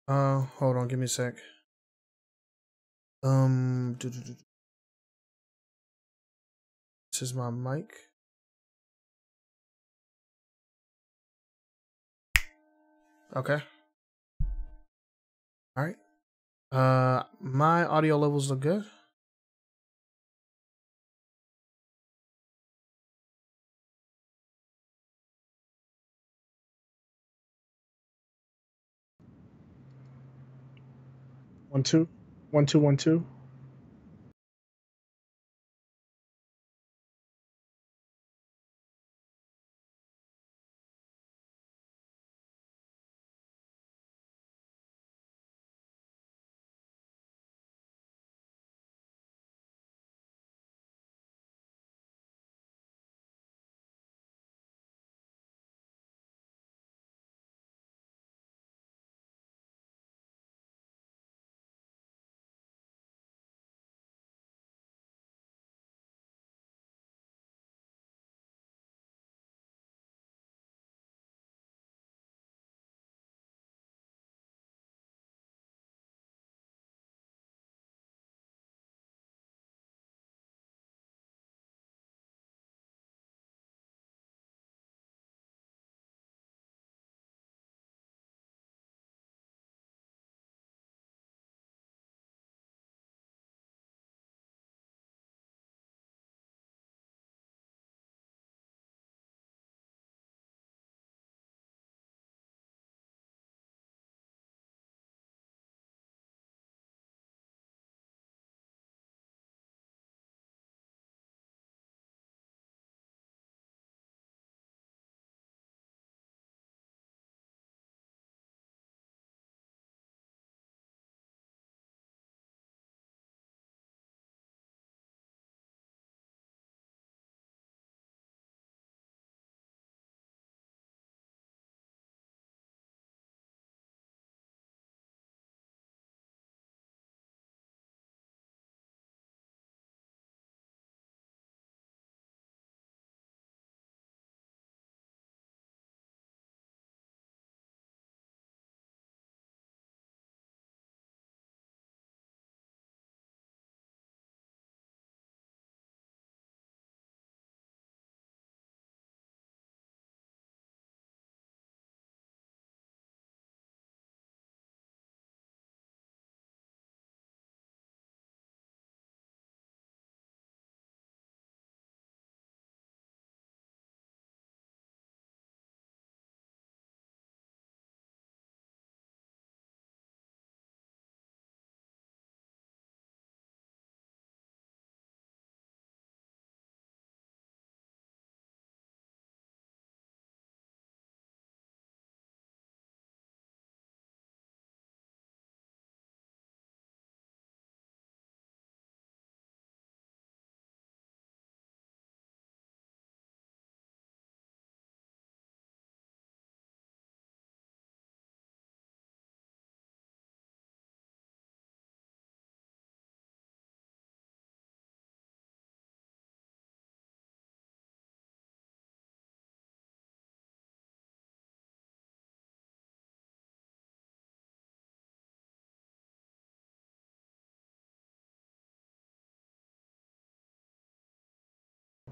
Hold on, give me a sec. This is my mic. Okay. All right. My audio levels look good. One, two. 1 2 1 2.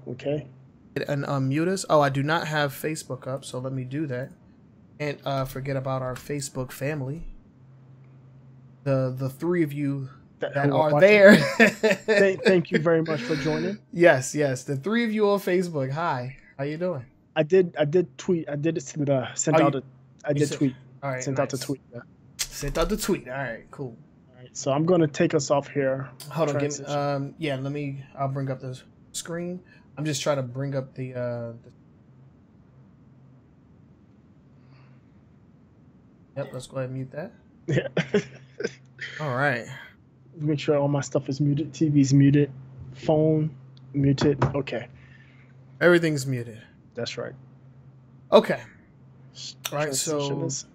Okay. And unmute us. Oh, I do not have Facebook up, so let me do that. And forget about our Facebook family. The three of you that are there. Thank you very much for joining. Yes, the three of you on Facebook. Hi, how you doing? I did tweet. I did send out a. I did tweet. All right, sent nice. out the tweet. Yeah. Sent out the tweet. All right, cool. All right, so I'm gonna take us off here. Hold on, yeah, I'll bring up the screen. I'm just trying to bring up the Yep, let's go ahead and mute that. Yeah. All right. Make sure all my stuff is muted. TV's muted. Phone muted. Okay. Everything's muted. That's right. Okay. All right, so is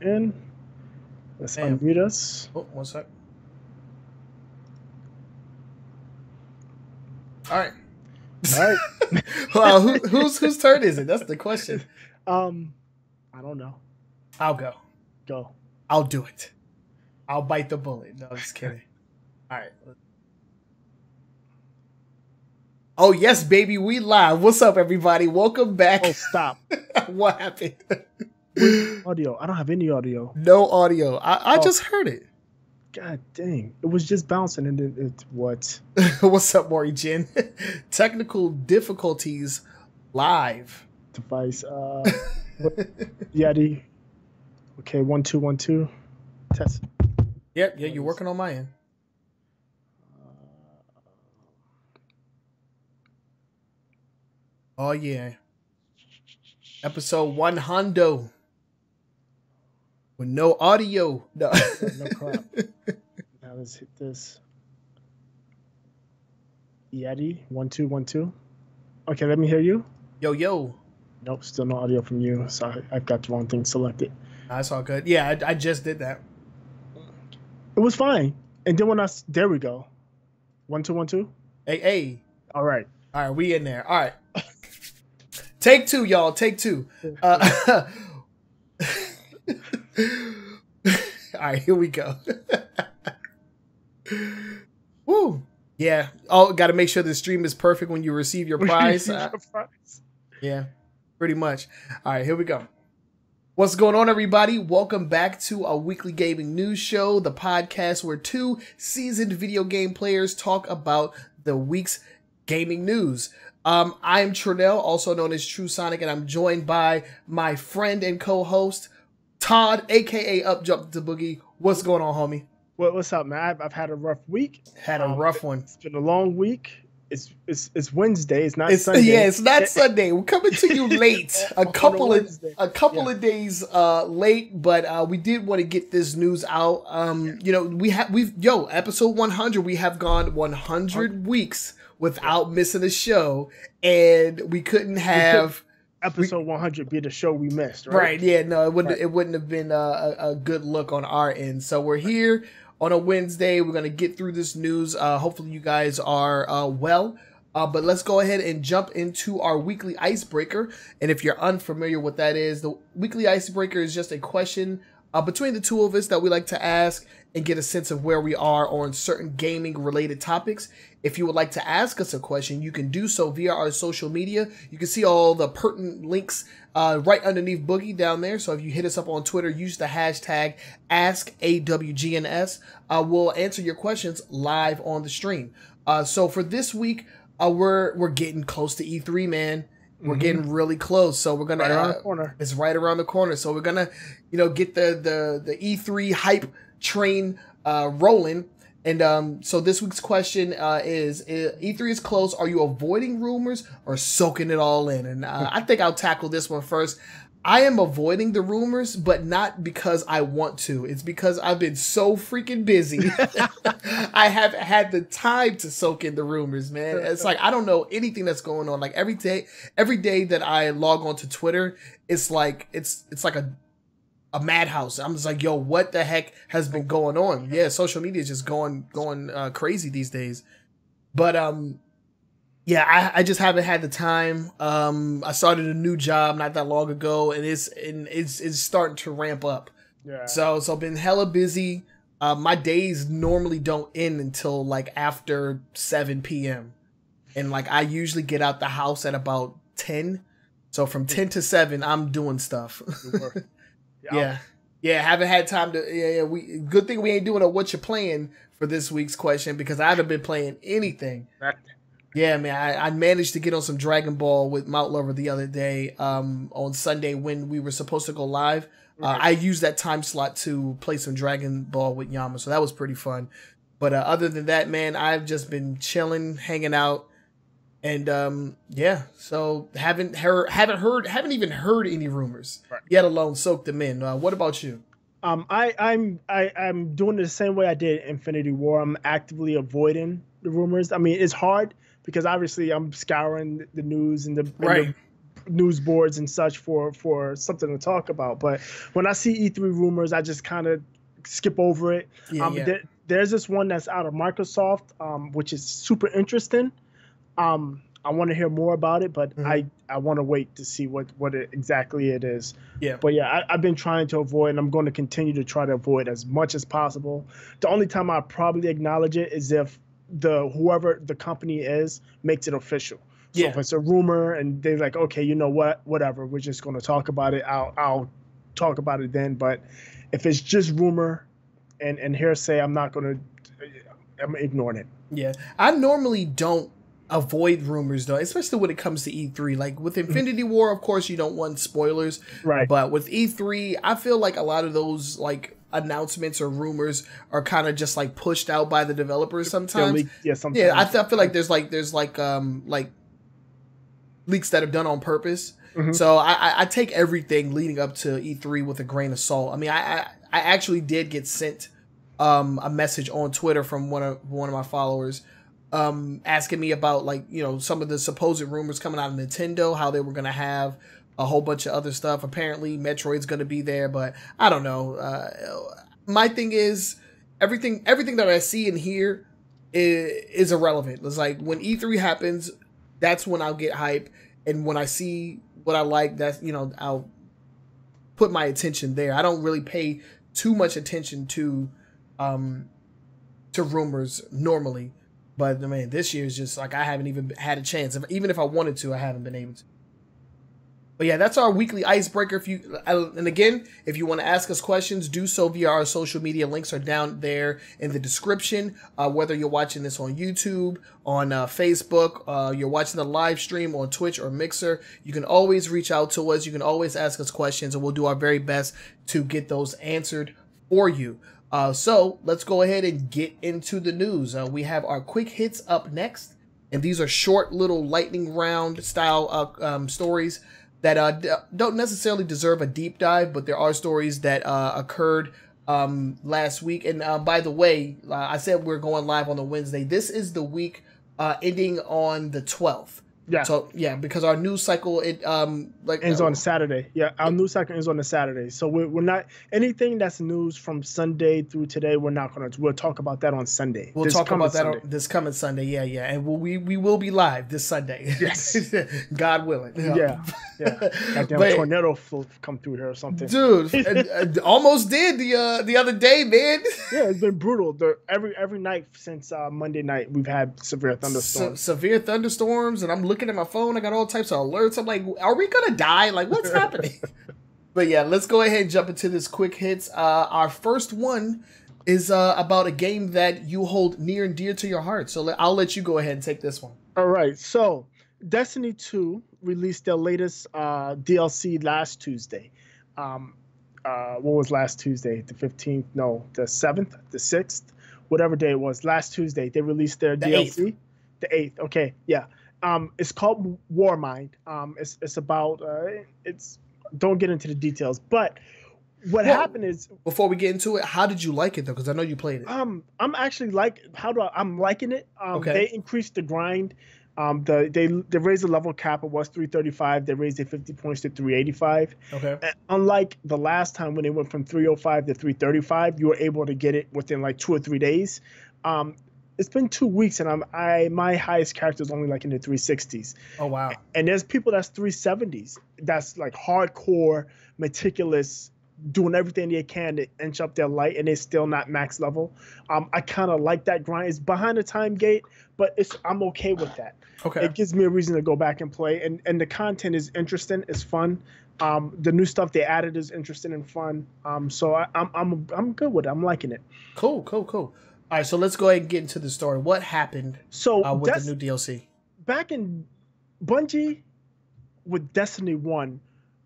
in. Let's unmute us. Oh, one sec. All right. All right. Well, whose turn is it? That's the question. I don't know. I'll go. Go. I'll do it. I'll bite the bullet. No, just kidding. All right. Oh, yes, baby. We live. What's up, everybody? Welcome back. Oh, stop. What happened? Audio. I don't have any audio. No audio. I just heard it. God dang. It was just bouncing and it what? What's up, Maury Jin? Technical difficulties live. Device. Yeti. Okay, 1 2 1 2. Test. Yep, yeah, you're working on my end. Oh yeah. Episode 100. With no audio. No. No crap. Now let's hit this. Yeti. 1 2 1 2. Okay, let me hear you. Yo. Nope, still no audio from you. Sorry, I've got the wrong thing selected. That's all good. Yeah, I just did that. It was fine. And then there we go. 1 2 1 2. Hey. All right, we in there. All right. Take two, y'all. Take two. All right, here we go. Woo. Yeah. Oh, got to make sure the stream is perfect when you receive your prize. Yeah, pretty much. All right, here we go. What's going on, everybody? Welcome back to our weekly gaming news show, the podcast where two seasoned video game players talk about the week's gaming news. I'm Trinell, also known as True Sonic, and I'm joined by my friend and co-host, Todd, aka Up Jump the Boogie. What's going on, homie? What's up, man? I've had a rough week. Had a rough one. It's been a long week. It's Wednesday. It's not Sunday. Yeah, it's not Sunday. We're coming to you late. a couple of days late, but we did want to get this news out. Episode 100. We have gone 100 weeks without missing a show, and we couldn't have episode 100 be the show we missed, right? Right, yeah, no, it wouldn't have been a good look on our end. So we're here on a Wednesday. We're going to get through this news. Hopefully you guys are well. But let's go ahead and jump into our weekly icebreaker. And if you're unfamiliar with what that is, the weekly icebreaker is just a question between the two of us that we like to ask and get a sense of where we are on certain gaming related topics. If you would like to ask us a question, you can do so via our social media. You can see all the pertinent links right underneath Boogie down there. So if you hit us up on Twitter, use the hashtag AskAWGNS. We'll answer your questions live on the stream. So for this week, we're getting close to E3, man. We're getting really close, so we're gonna. Right around the corner. It's right around the corner, so we're gonna, get the E3 hype train rolling. And so this week's question is E3 is close. Are you avoiding rumors or soaking it all in? And I think I'll tackle this one first. I am avoiding the rumors, but not because I want to. It's because I've been so freaking busy. I haven't had the time to soak in the rumors, man. It's like I don't know anything that's going on. Like every day that I log on to Twitter, it's like it's like a madhouse. I'm just like, yo, what the heck has been going on? Yeah, social media is just going crazy these days. But yeah, I just haven't had the time. I started a new job not that long ago, and it's starting to ramp up. Yeah. So I've been hella busy. My days normally don't end until like after 7 p.m. And like I usually get out the house at about 10. So from 10 to 7, I'm doing stuff. Yeah. Haven't had time to. Yeah. Good thing we ain't doing a what you playing for this week's question because I haven't been playing anything. Yeah, man, I managed to get on some Dragon Ball with Mount Lover the other day on Sunday when we were supposed to go live. I used that time slot to play some Dragon Ball with Yama, so that was pretty fun. But other than that, man, I've just been chilling, hanging out, and yeah. So haven't even heard any rumors, yet alone soak them in. What about you? I'm doing it the same way I did Infinity War. I'm actively avoiding the rumors. I mean, it's hard because obviously I'm scouring the news and the news boards and such for something to talk about. But when I see E3 rumors, I just kind of skip over it. There's this one that's out of Microsoft, which is super interesting. I want to hear more about it, but Mhm. I want to wait to see what exactly it is. Yeah. But yeah, I've been trying to avoid, and I'm going to continue to try to avoid as much as possible. The only time I probably acknowledge it is if whoever the company is makes it official. So if Yeah. it's a rumor and they're like, okay, you know what, whatever, we're just going to talk about it. I'll talk about it then. But if it's just rumor and hearsay, I'm ignoring it. Yeah. I normally don't avoid rumors though, especially when it comes to E3. Like with Infinity War, of course, you don't want spoilers. Right. But with E3, I feel like a lot of those like announcements or rumors are kind of just like pushed out by the developers sometimes. Yeah, sometimes. Yeah, I feel like there's like leaks that are done on purpose. So I take everything leading up to E3 with a grain of salt. I mean, I actually did get sent a message on Twitter from one of my followers asking me about like, you know, some of the supposed rumors coming out of Nintendo, how they were going to have a whole bunch of other stuff. Apparently Metroid's going to be there, but I don't know. My thing is everything that I see and hear is irrelevant. It's like when E3 happens, that's when I'll get hype. And when I see what I like, that's, you know, I'll put my attention there. I don't really pay too much attention to rumors normally. But man, this year is just like I haven't even had a chance. Even if I wanted to, I haven't been able to. But yeah, that's our weekly icebreaker. And again, if you want to ask us questions, do so via our social media. Links are down there in the description. Whether you're watching this on YouTube, on Facebook, you're watching the live stream on Twitch or Mixer, you can always reach out to us. You can always ask us questions, and we'll do our very best to get those answered for you. So let's go ahead and get into the news. We have our quick hits up next, and these are short little lightning round style stories that don't necessarily deserve a deep dive, but there are stories that occurred last week. And by the way, I said we're going live on the Wednesday. This is the week ending on the 12th. Yeah. So yeah, because our news cycle ends on Saturday. Yeah, our news cycle ends on a Saturday. So we're not anything that's news from Sunday through today. We're not going to. We'll talk about that on Sunday. We'll talk about that on this coming Sunday. Yeah, yeah, and we will be live this Sunday. Yes, God willing. Yeah. Goddamn tornado come through here or something, dude. Almost did the other day, man. Yeah, it's been brutal. Every night since Monday night, we've had severe thunderstorms. Severe thunderstorms, and I'm looking at my phone. I got all types of alerts. I'm like, are we gonna die? Like, what's happening? But yeah, let's go ahead and jump into this quick hits. Our first one is about a game that you hold near and dear to your heart. So I'll let you go ahead and take this one. All right. So Destiny 2 released their latest DLC last Tuesday. What was last Tuesday? The 15th? No, the 7th, the 6th, whatever day it was. Last Tuesday, they released their DLC. 8th. The 8th. Okay. Yeah. It's called Warmind. It's about don't get into the details, but what happened is, before we get into it, how did you like it though? Because I know you played it. I'm actually I'm liking it. Okay. They increased the grind. They raised the level cap. It was 335. They raised it 50 points to 385. Okay. And unlike the last time when they went from 305 to 335, you were able to get it within like 2 or 3 days. It's been 2 weeks, and my highest character is only like in the 360s. Oh wow! And there's people that's 370s. That's like hardcore, meticulous, doing everything they can to inch up their light, and they're still not max level. I kind of like that grind. It's behind the time gate, but I'm okay with that. Okay. It gives me a reason to go back and play, and the content is interesting. It's fun. The new stuff they added is interesting and fun. So I'm good with it. I'm liking it. Cool. All right, so let's go ahead and get into the story. What happened with the new DLC? Back in Bungie with Destiny 1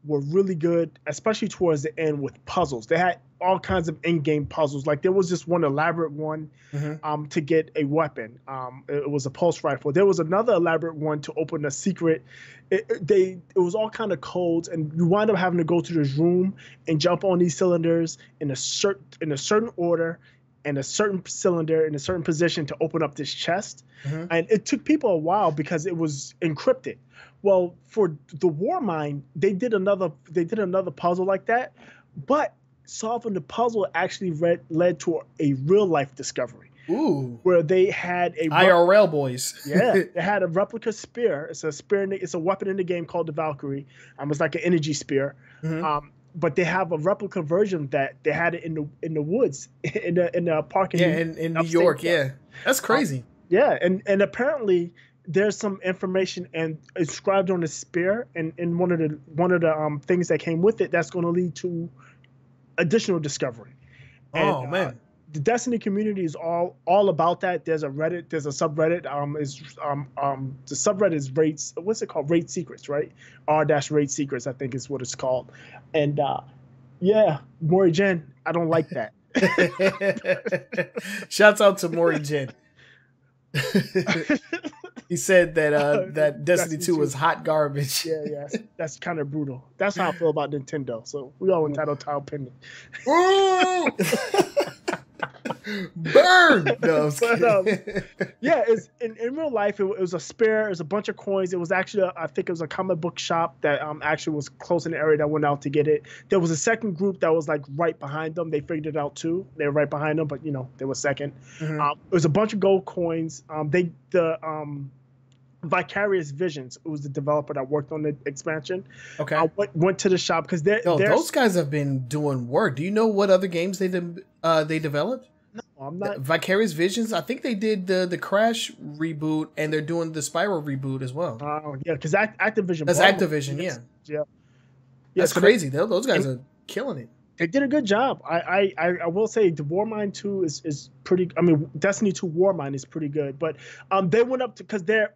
were really good, especially towards the end with puzzles. They had all kinds of in-game puzzles. Like there was this one elaborate one to get a weapon. It was a pulse rifle. There was another elaborate one to open a secret. It was all kind of codes, and you wind up having to go to this room and jump on these cylinders in a certain order, and a certain cylinder in a certain position to open up this chest. And it took people a while because it was encrypted. Well, for the Warmind, they did another puzzle like that, but solving the puzzle actually led to a real life discovery. Ooh. where they had a IRL boys. Yeah, they had a replica spear. It's a spear. It's a weapon in the game called the Valkyrie. It's like an energy spear. But they have a replica version of that. They had it in the woods in the park in New York. Yeah, that's crazy. Yeah, and apparently there's some information and inscribed on the spear and in one of the things that came with it that's going to lead to additional discovery. And, man. The Destiny community is all about that. There's a Reddit, there's a subreddit. The subreddit is rates. What's it called? Raid Secrets, right? R-Raid Secrets, I think is what it's called. And yeah, Mori Jen, I don't like that. Shouts out to Mori Jen. He said that that Destiny 2 was hot garbage. Yeah, that's kind of brutal. That's how I feel about Nintendo. So we all entitled to our opinion. Burn! No, yeah, it's in real life. It was a spear. It was a bunch of coins. It was actually, I think it was a comic book shop that actually was close in the area that went out to get it. There was a second group that was like right behind them. They figured it out too. They were right behind them, but they were second. It was a bunch of gold coins. Vicarious Visions. It was the developer that worked on the expansion. Okay, I went to the shop because those guys have been doing work. Do you know what other games they developed? No, I'm not. Vicarious Visions. I think they did the Crash reboot, and they're doing the Spyro reboot as well. Yeah, because Activision. That's Activision. Yeah. That's crazy. Those guys are killing it. They did a good job. I will say the Warmind 2 is pretty. I mean, Destiny 2 Warmind is pretty good. But they went up to because their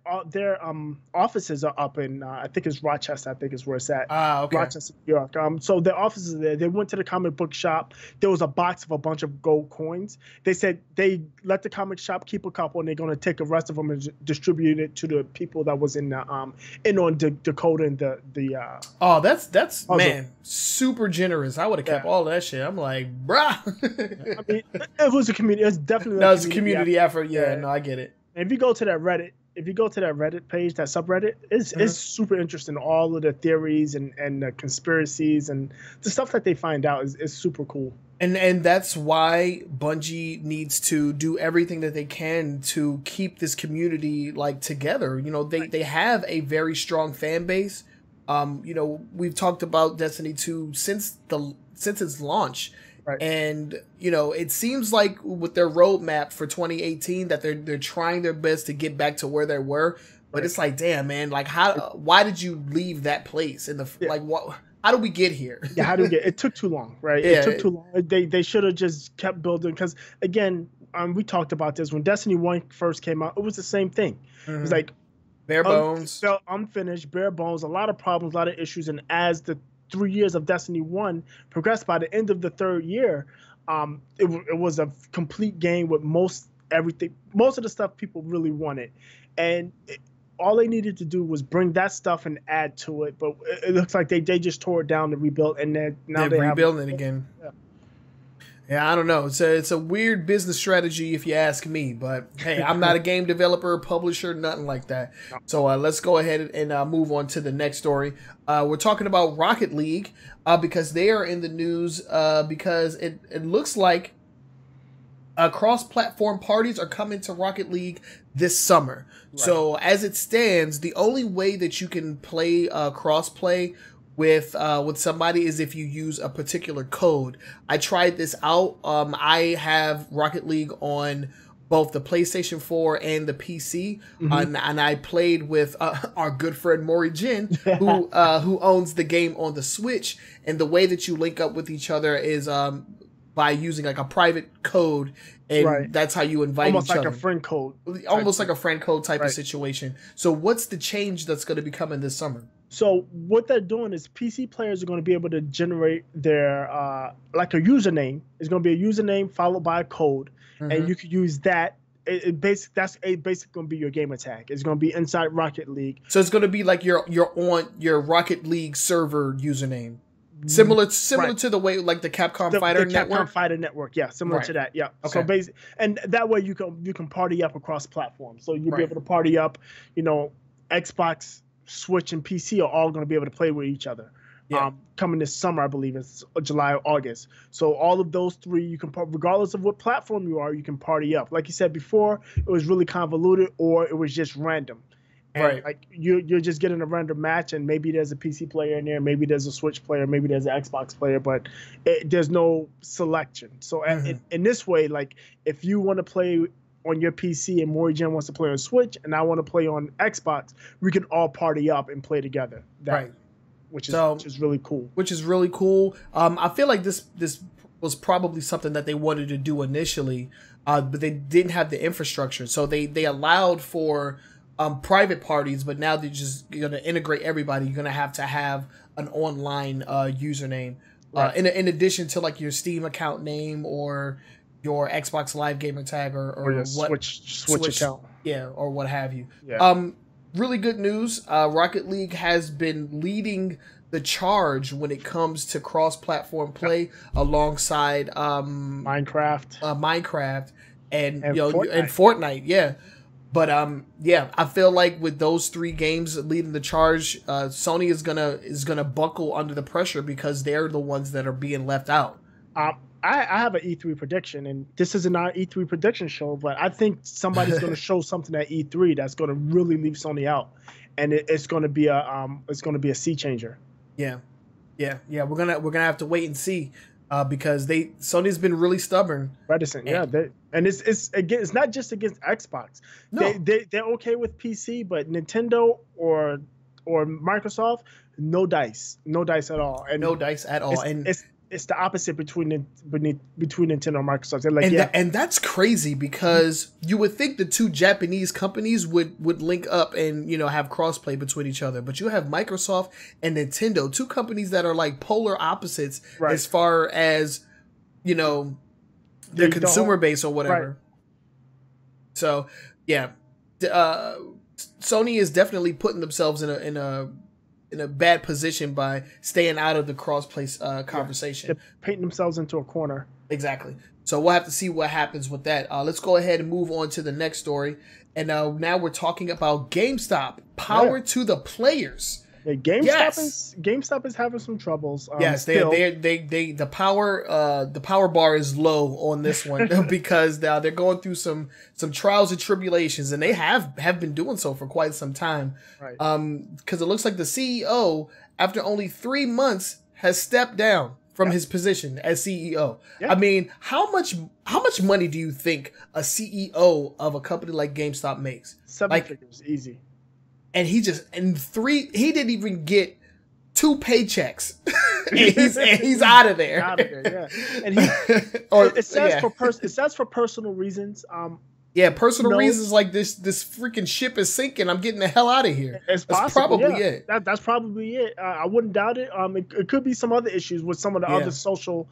offices are up in I think it's Rochester. I think is where it's at. Okay. Rochester, New York. So their offices are there. They went to the comic book shop. There was a box of a bunch of gold coins. They said they let the comic shop keep a couple, and they're gonna take the rest of them and distribute it to the people that was in the on Dakota and the. Oh, that's man, super generous. I would have kept all of that shit. I'm like, bruh. I mean, it was a community. It's definitely a community effort. Yeah, no, I get it. And if you go to that Reddit page, that subreddit, it's super interesting. All of the theories and the conspiracies and the stuff that they find out is super cool. And that's why Bungie needs to do everything that they can to keep this community like together. They have a very strong fan base. We've talked about Destiny 2 since its launch. Right. And it seems like with their roadmap for 2018 that they're trying their best to get back to where they were, but it's like, damn, man, like why did you leave that place like what? How did we get here? Yeah, how do we get? It took too long, right? Yeah, it took too long. They should have just kept building because again, we talked about this when Destiny 1 first came out. It was the same thing. It was like bare bones, unfinished, bare bones, a lot of problems, a lot of issues, and as the 3 years of Destiny 1 progressed, by the end of the third year, it was a complete game with most of the stuff people really wanted. And all they needed to do was bring that stuff and add to it. But it looks like they just tore it down and rebuilt, and they're rebuilding it again. Yeah, I don't know. It's a weird business strategy if you ask me, but hey, I'm not a game developer, publisher, nothing like that. No. So let's go ahead and move on to the next story. We're talking about Rocket League because they are in the news because it looks like cross-platform parties are coming to Rocket League this summer. Right. So as it stands, the only way that you can play cross-play with somebody is if you use a particular code. I tried this out. I have Rocket League on both the PlayStation 4 and the PC, and I played with our good friend Mori Jin, who owns the game on the Switch. And the way that you link up with each other is by using like a private code, and that's how you invite each other. Almost like a friend code. Almost like a friend code type of situation. So what's the change that's going to be coming this summer? So what they're doing is PC players are going to be able to generate their like a username. It's going to be a username followed by a code, and you could use that. That's basically going to be your gamer tag. It's going to be inside Rocket League. So it's going to be like you're on your Rocket League server username, similar to the way like the Capcom Fighter Network. Capcom Fighter Network, yeah, similar to that, yeah. Okay. So and that way you can party up across platforms. So you'll be able to party up. Xbox, Switch, and PC are all going to be able to play with each other. coming this summer, I believe it's July or August. So all of those three, you can, regardless of what platform you are, you can party up. Like you said before, it was really convoluted, or it was just random. And right. Like you're just getting a random match, and maybe there's a PC player in there, maybe there's a Switch player, maybe there's an Xbox player, but there's no selection. So in this way, like if you want to play on your PC and Morigen wants to play on Switch and I want to play on Xbox, we can all party up and play together. Right. Which is really cool. Which is really cool. I feel like this was probably something that they wanted to do initially, but they didn't have the infrastructure. So they allowed for private parties, but now they're just going to integrate everybody. You're going to have an online username, right. in addition to like your Steam account name or your Xbox Live gamer tag or your what Switch account, or what have you. Yeah. Really good news. Rocket League has been leading the charge when it comes to cross-platform play alongside Minecraft and Fortnite. Yeah. But I feel like with those three games leading the charge, Sony is gonna buckle under the pressure because they're the ones that are being left out. I have an E3 prediction, and this isn't our E3 prediction show, but I think somebody's going to show something at E3 that's going to really leave Sony out, and it's going to be a sea changer. Yeah. We're gonna have to wait and see because Sony's been really stubborn, reticent. And it's not just against Xbox. No. They're okay with PC, but Nintendo or Microsoft, no dice at all. And no dice at all. It's the opposite between Nintendo and Microsoft. They're like, and that's crazy because you would think the two Japanese companies would link up and have crossplay between each other, but you have Microsoft and Nintendo, two companies that are like polar opposites as far as their consumer base or whatever. Right. So Sony is definitely putting themselves in a bad position by staying out of the cross-play conversation. They're painting themselves into a corner. Exactly. So we'll have to see what happens with that. Let's go ahead and move on to the next story. And now we're talking about GameStop. Power to the players. Yeah, GameStop is having some troubles. Yes, the power bar is low on this one because they're going through some trials and tribulations, and they have been doing so for quite some time. Right. Because it looks like the CEO, after only 3 months, has stepped down from his position as CEO. Yeah. I mean, how much money do you think a CEO of a company like GameStop makes? 7 figures, easy. And he didn't even get 2 paychecks. and he's out of there. Out of there, yeah. And it says for personal reasons. Personal reasons like this freaking ship is sinking. I'm getting the hell out of here. That's probably it. That's probably it. I wouldn't doubt it. It could be some other issues with some of the other social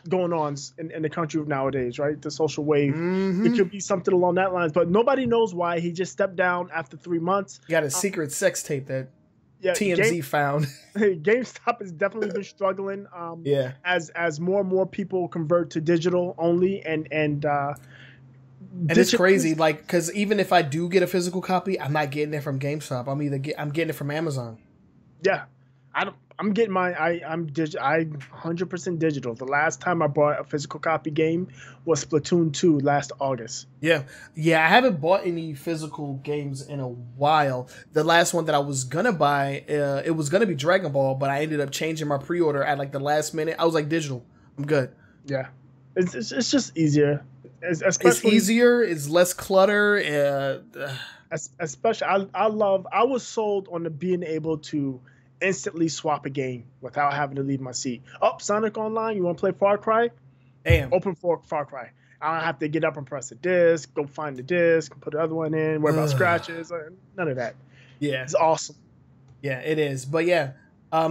going ons in the country nowadays, right? The social wave. Mm-hmm. It could be something along that lines, but nobody knows why he just stepped down after 3 months. He got a secret sex tape that TMZ found. GameStop has definitely been struggling. As more and more people convert to digital only and it's crazy, like, because even if I do get a physical copy, I'm not getting it from GameStop. I'm getting it from Amazon. Yeah, I'm getting mine. I'm 100% digital. The last time I bought a physical copy game was Splatoon 2 last August. Yeah. I haven't bought any physical games in a while. The last one that I was gonna buy, it was gonna be Dragon Ball, but I ended up changing my pre-order at like the last minute. I was like, digital, I'm good. Yeah, it's just easier. It's easier. It's less clutter. Especially, I was sold on being able to instantly swap a game without having to leave my seat. Sonic Online, you want to play Far Cry? Damn. Open for Far Cry. I don't have to get up and press a disc, go find the disc, put the other one in, worry about scratches, none of that. Yeah. It's awesome. Yeah, it is. But yeah,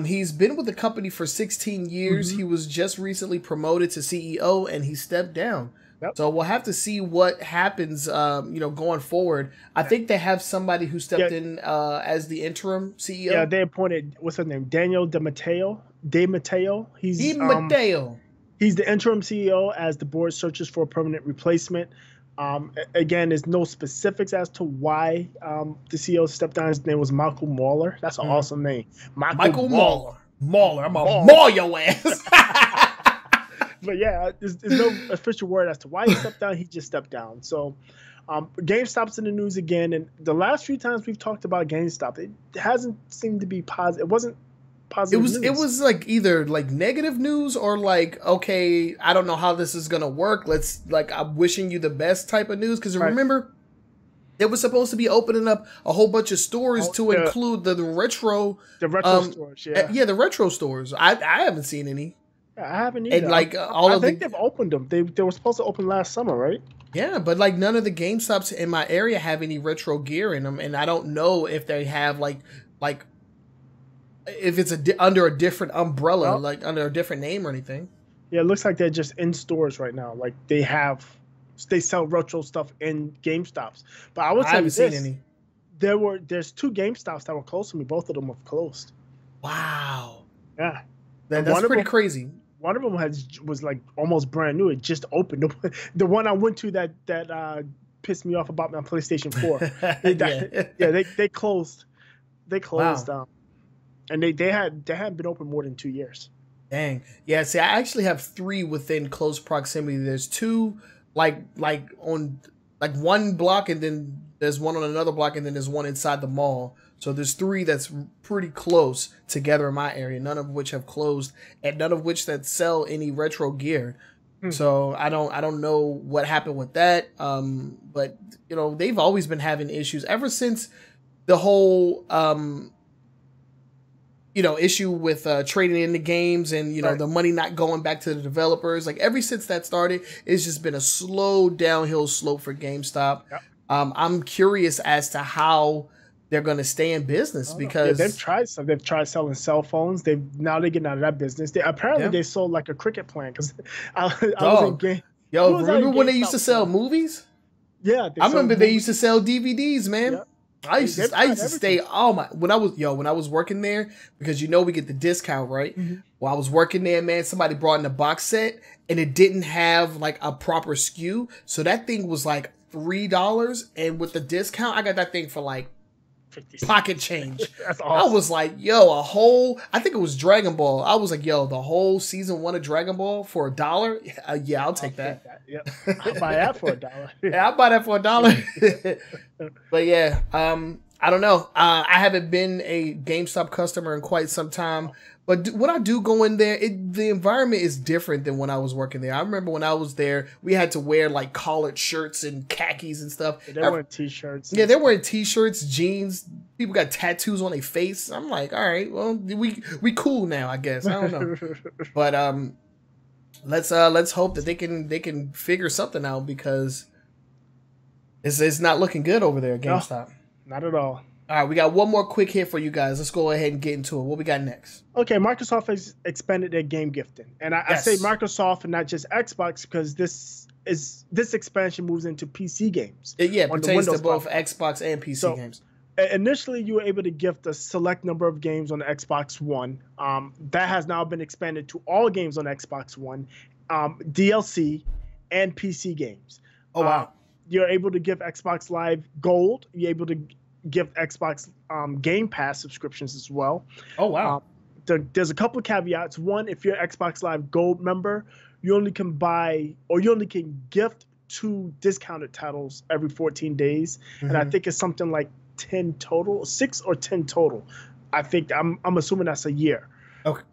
he's been with the company for 16 years. Mm-hmm. He was just recently promoted to CEO and he stepped down. Yep. So we'll have to see what happens, going forward. I think they have somebody who stepped in as the interim CEO. Yeah, they appointed, what's his name? Daniel DeMatteo. He's the interim CEO as the board searches for a permanent replacement. Again, there's no specifics as to why the CEO stepped down. His name was Michael Mauler. That's an awesome name. Michael Mauler. Mauler. I'm going to maul your ass. But yeah, there's no official word as to why he stepped down. He just stepped down. So GameStop's in the news again. And the last few times we've talked about GameStop, it hasn't seemed to be positive. It wasn't positive news. It was like either like negative news or like, okay, I don't know how this is going to work. Let's like, I'm wishing you the best type of news. Because remember, it was supposed to be opening up a whole bunch of stores to include the retro. The retro stores, yeah. Yeah, the retro stores. I haven't seen any. I haven't either. And like I think they've opened them. They were supposed to open last summer, right? Yeah, but like none of the GameStops in my area have any retro gear in them, and I don't know if they have like if it's under a different umbrella, like under a different name or anything. Yeah, it looks like they're just in stores right now. Like they sell retro stuff in GameStops. But I haven't seen any. There's 2 GameStops that were close to me. Both of them have closed. Wow. Yeah, that's pretty crazy. One of them was like almost brand new. It just opened. The one I went to that pissed me off about my PlayStation 4. They closed. They closed. Wow. And they hadn't been open more than 2 years. Dang. Yeah. See, I actually have 3 within close proximity. There's 2 like on like one block, and then there's one on another block, and then there's one inside the mall. So there's 3 that's pretty close together in my area, none of which have closed, and none of which that sell any retro gear. So I don't know what happened with that. But you know, they've always been having issues ever since the whole issue with trading in the games and the money not going back to the developers. Like ever since that started, it's just been a slow downhill slope for GameStop. Yep. I'm curious as to how they're going to stay in business because they've tried selling cell phones. They're getting out of that business. They sold like a cricket plan because I was in game. Yo, remember when they used to sell movies? Yeah, I remember they used to sell DVDs, man. Yep. I used to stay when I was working there, because we get the discount, right? Mm-hmm. While I was working there, man, somebody brought in a box set and it didn't have like a proper SKU, so that thing was like $3, and with the discount, I got that thing for like pocket change. That's awesome. I was like, I think it was Dragon Ball. I was like, the whole season 1 of Dragon Ball for $1? Yeah, I'll take that. Yep. I'll buy that for $1. Yeah, I'll buy that for $1. But yeah, I don't know. I haven't been a GameStop customer in quite some time. But when I do go in there, the environment is different than when I was working there. I remember when I was there, we had to wear like collared shirts and khakis and stuff. Yeah, they're wearing t-shirts. Yeah, they're wearing t-shirts, jeans. People got tattoos on their face. I'm like, all right, well, we cool now, I guess. I don't know. But let's hope that they can figure something out, because it's not looking good over there at GameStop. No, not at all. All right, we got one more quick hit for you guys. Let's go ahead and get into it. What we got next? Okay, Microsoft has expanded their game gifting. And I say Microsoft and not just Xbox, because this expansion moves into PC games. It pertains to both Xbox and PC games. Initially, you were able to gift a select number of games on the Xbox One. That has now been expanded to all games on Xbox One, DLC, and PC games. Oh, wow. You're able to give Xbox Live Gold. You're able to give Xbox Game Pass subscriptions as well. Oh, wow. There's a couple of caveats. One, if you're an Xbox Live Gold member, you only can gift 2 discounted titles every 14 days. Mm-hmm. And I think it's something like 10 total, 6 or 10 total. I think I'm assuming that's a year. Okay.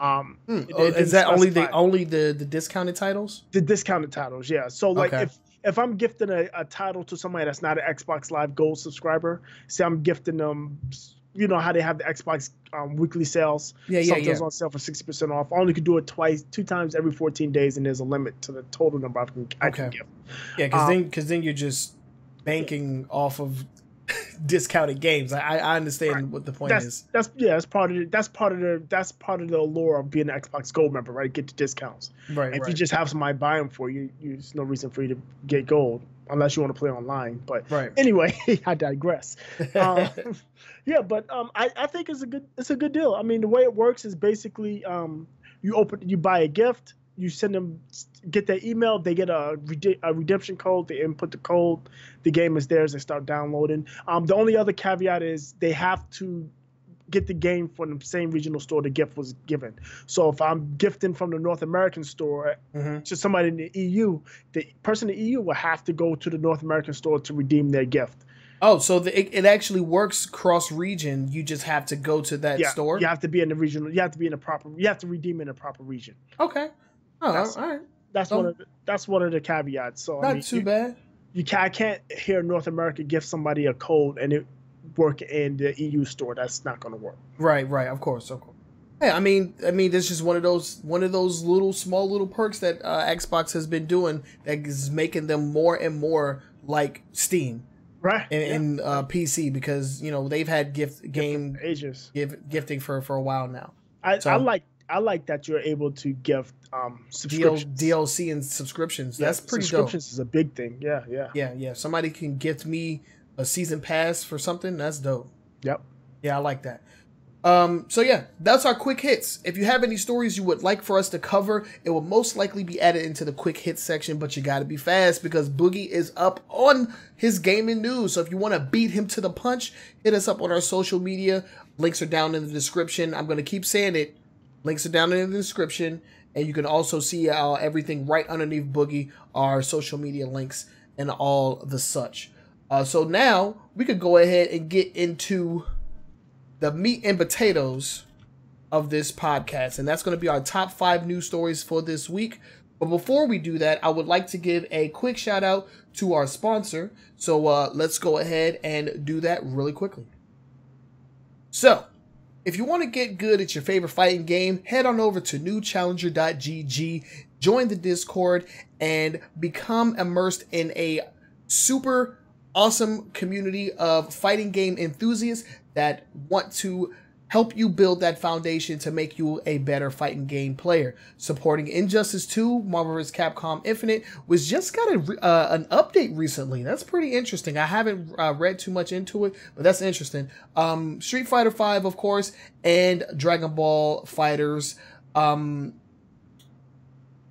Is that only the discounted titles? The discounted titles, yeah. So like if I'm gifting a title to somebody that's not an Xbox Live Gold subscriber, say I'm gifting them, you know how they have the Xbox weekly sales. Something's on sale for 60% off. I only could do it 2 times every 14 days, and there's a limit to the total number I can gift. Yeah, because then you're just banking off of discounted games. I understand what the point is. That's part of the allure of being an Xbox Gold member, right? Get the discounts. Right. If you just have somebody buy them for you, there's no reason for you to get gold unless you want to play online. But anyway, I digress. I think it's a good deal. I mean, the way it works is basically you buy a gift, you send them, get their email, they get a redemption code, they input the code, the game is theirs, they start downloading. The only other caveat is they have to get the game from the same regional store the gift was given. So if I'm gifting from the North American store to somebody in the EU, the person in the EU will have to go to the North American store to redeem their gift. Oh, so it actually works cross-region. You just have to go to that store? You have to be in the regional. You have to be in the proper. You have to redeem in a proper region. Okay. Oh, all right. That's one of the caveats. So not too bad. I can't hear North America give somebody a code and it work in the EU store. That's not going to work. Right. Of course. Hey, I mean, this is one of those small little perks that Xbox has been doing that is making them more and more like Steam. Right. In PC, because they've had gifting for a while now. I like that you're able to gift subscriptions. DLC and subscriptions. That's pretty dope. Subscriptions is a big thing. Yeah. Somebody can gift me a season pass for something. That's dope. Yep. Yeah, I like that. So yeah, that's our quick hits. If you have any stories you would like for us to cover, it will most likely be added into the quick hits section, but you got to be fast because Boogie is up on his gaming news. So if you want to beat him to the punch, hit us up on our social media. Links are down in the description. I'm going to keep saying it. Links are down in the description, and you can also see everything right underneath Boogie, our social media links and all the such. So now we could go ahead and get into the meat and potatoes of this podcast, and that's going to be our top 5 news stories for this week. But before we do that, I would like to give a quick shout out to our sponsor. So let's go ahead and do that really quickly. So if you want to get good at your favorite fighting game, head on over to newchallenger.gg, join the Discord, and become immersed in a super awesome community of fighting game enthusiasts that want to help you build that foundation to make you a better fighting game player. Supporting Injustice 2, Marvel vs. Capcom Infinite, was just got an update recently. That's pretty interesting. I haven't read too much into it, but that's interesting. Street Fighter V, of course, and Dragon Ball Fighters, in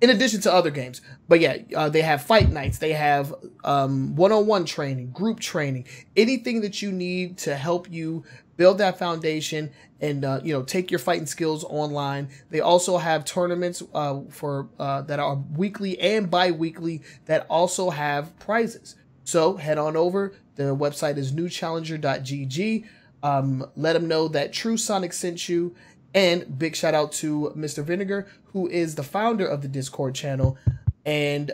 addition to other games. But yeah, they have fight nights, they have one-on-one training, group training, anything that you need to help you build that foundation and take your fighting skills online. They also have tournaments for that are weekly and bi-weekly that also have prizes. So head on over. The website is newchallenger.gg. Let them know that True Sonic sent you. And big shout out to Mr. Vinegar, who is the founder of the Discord channel. And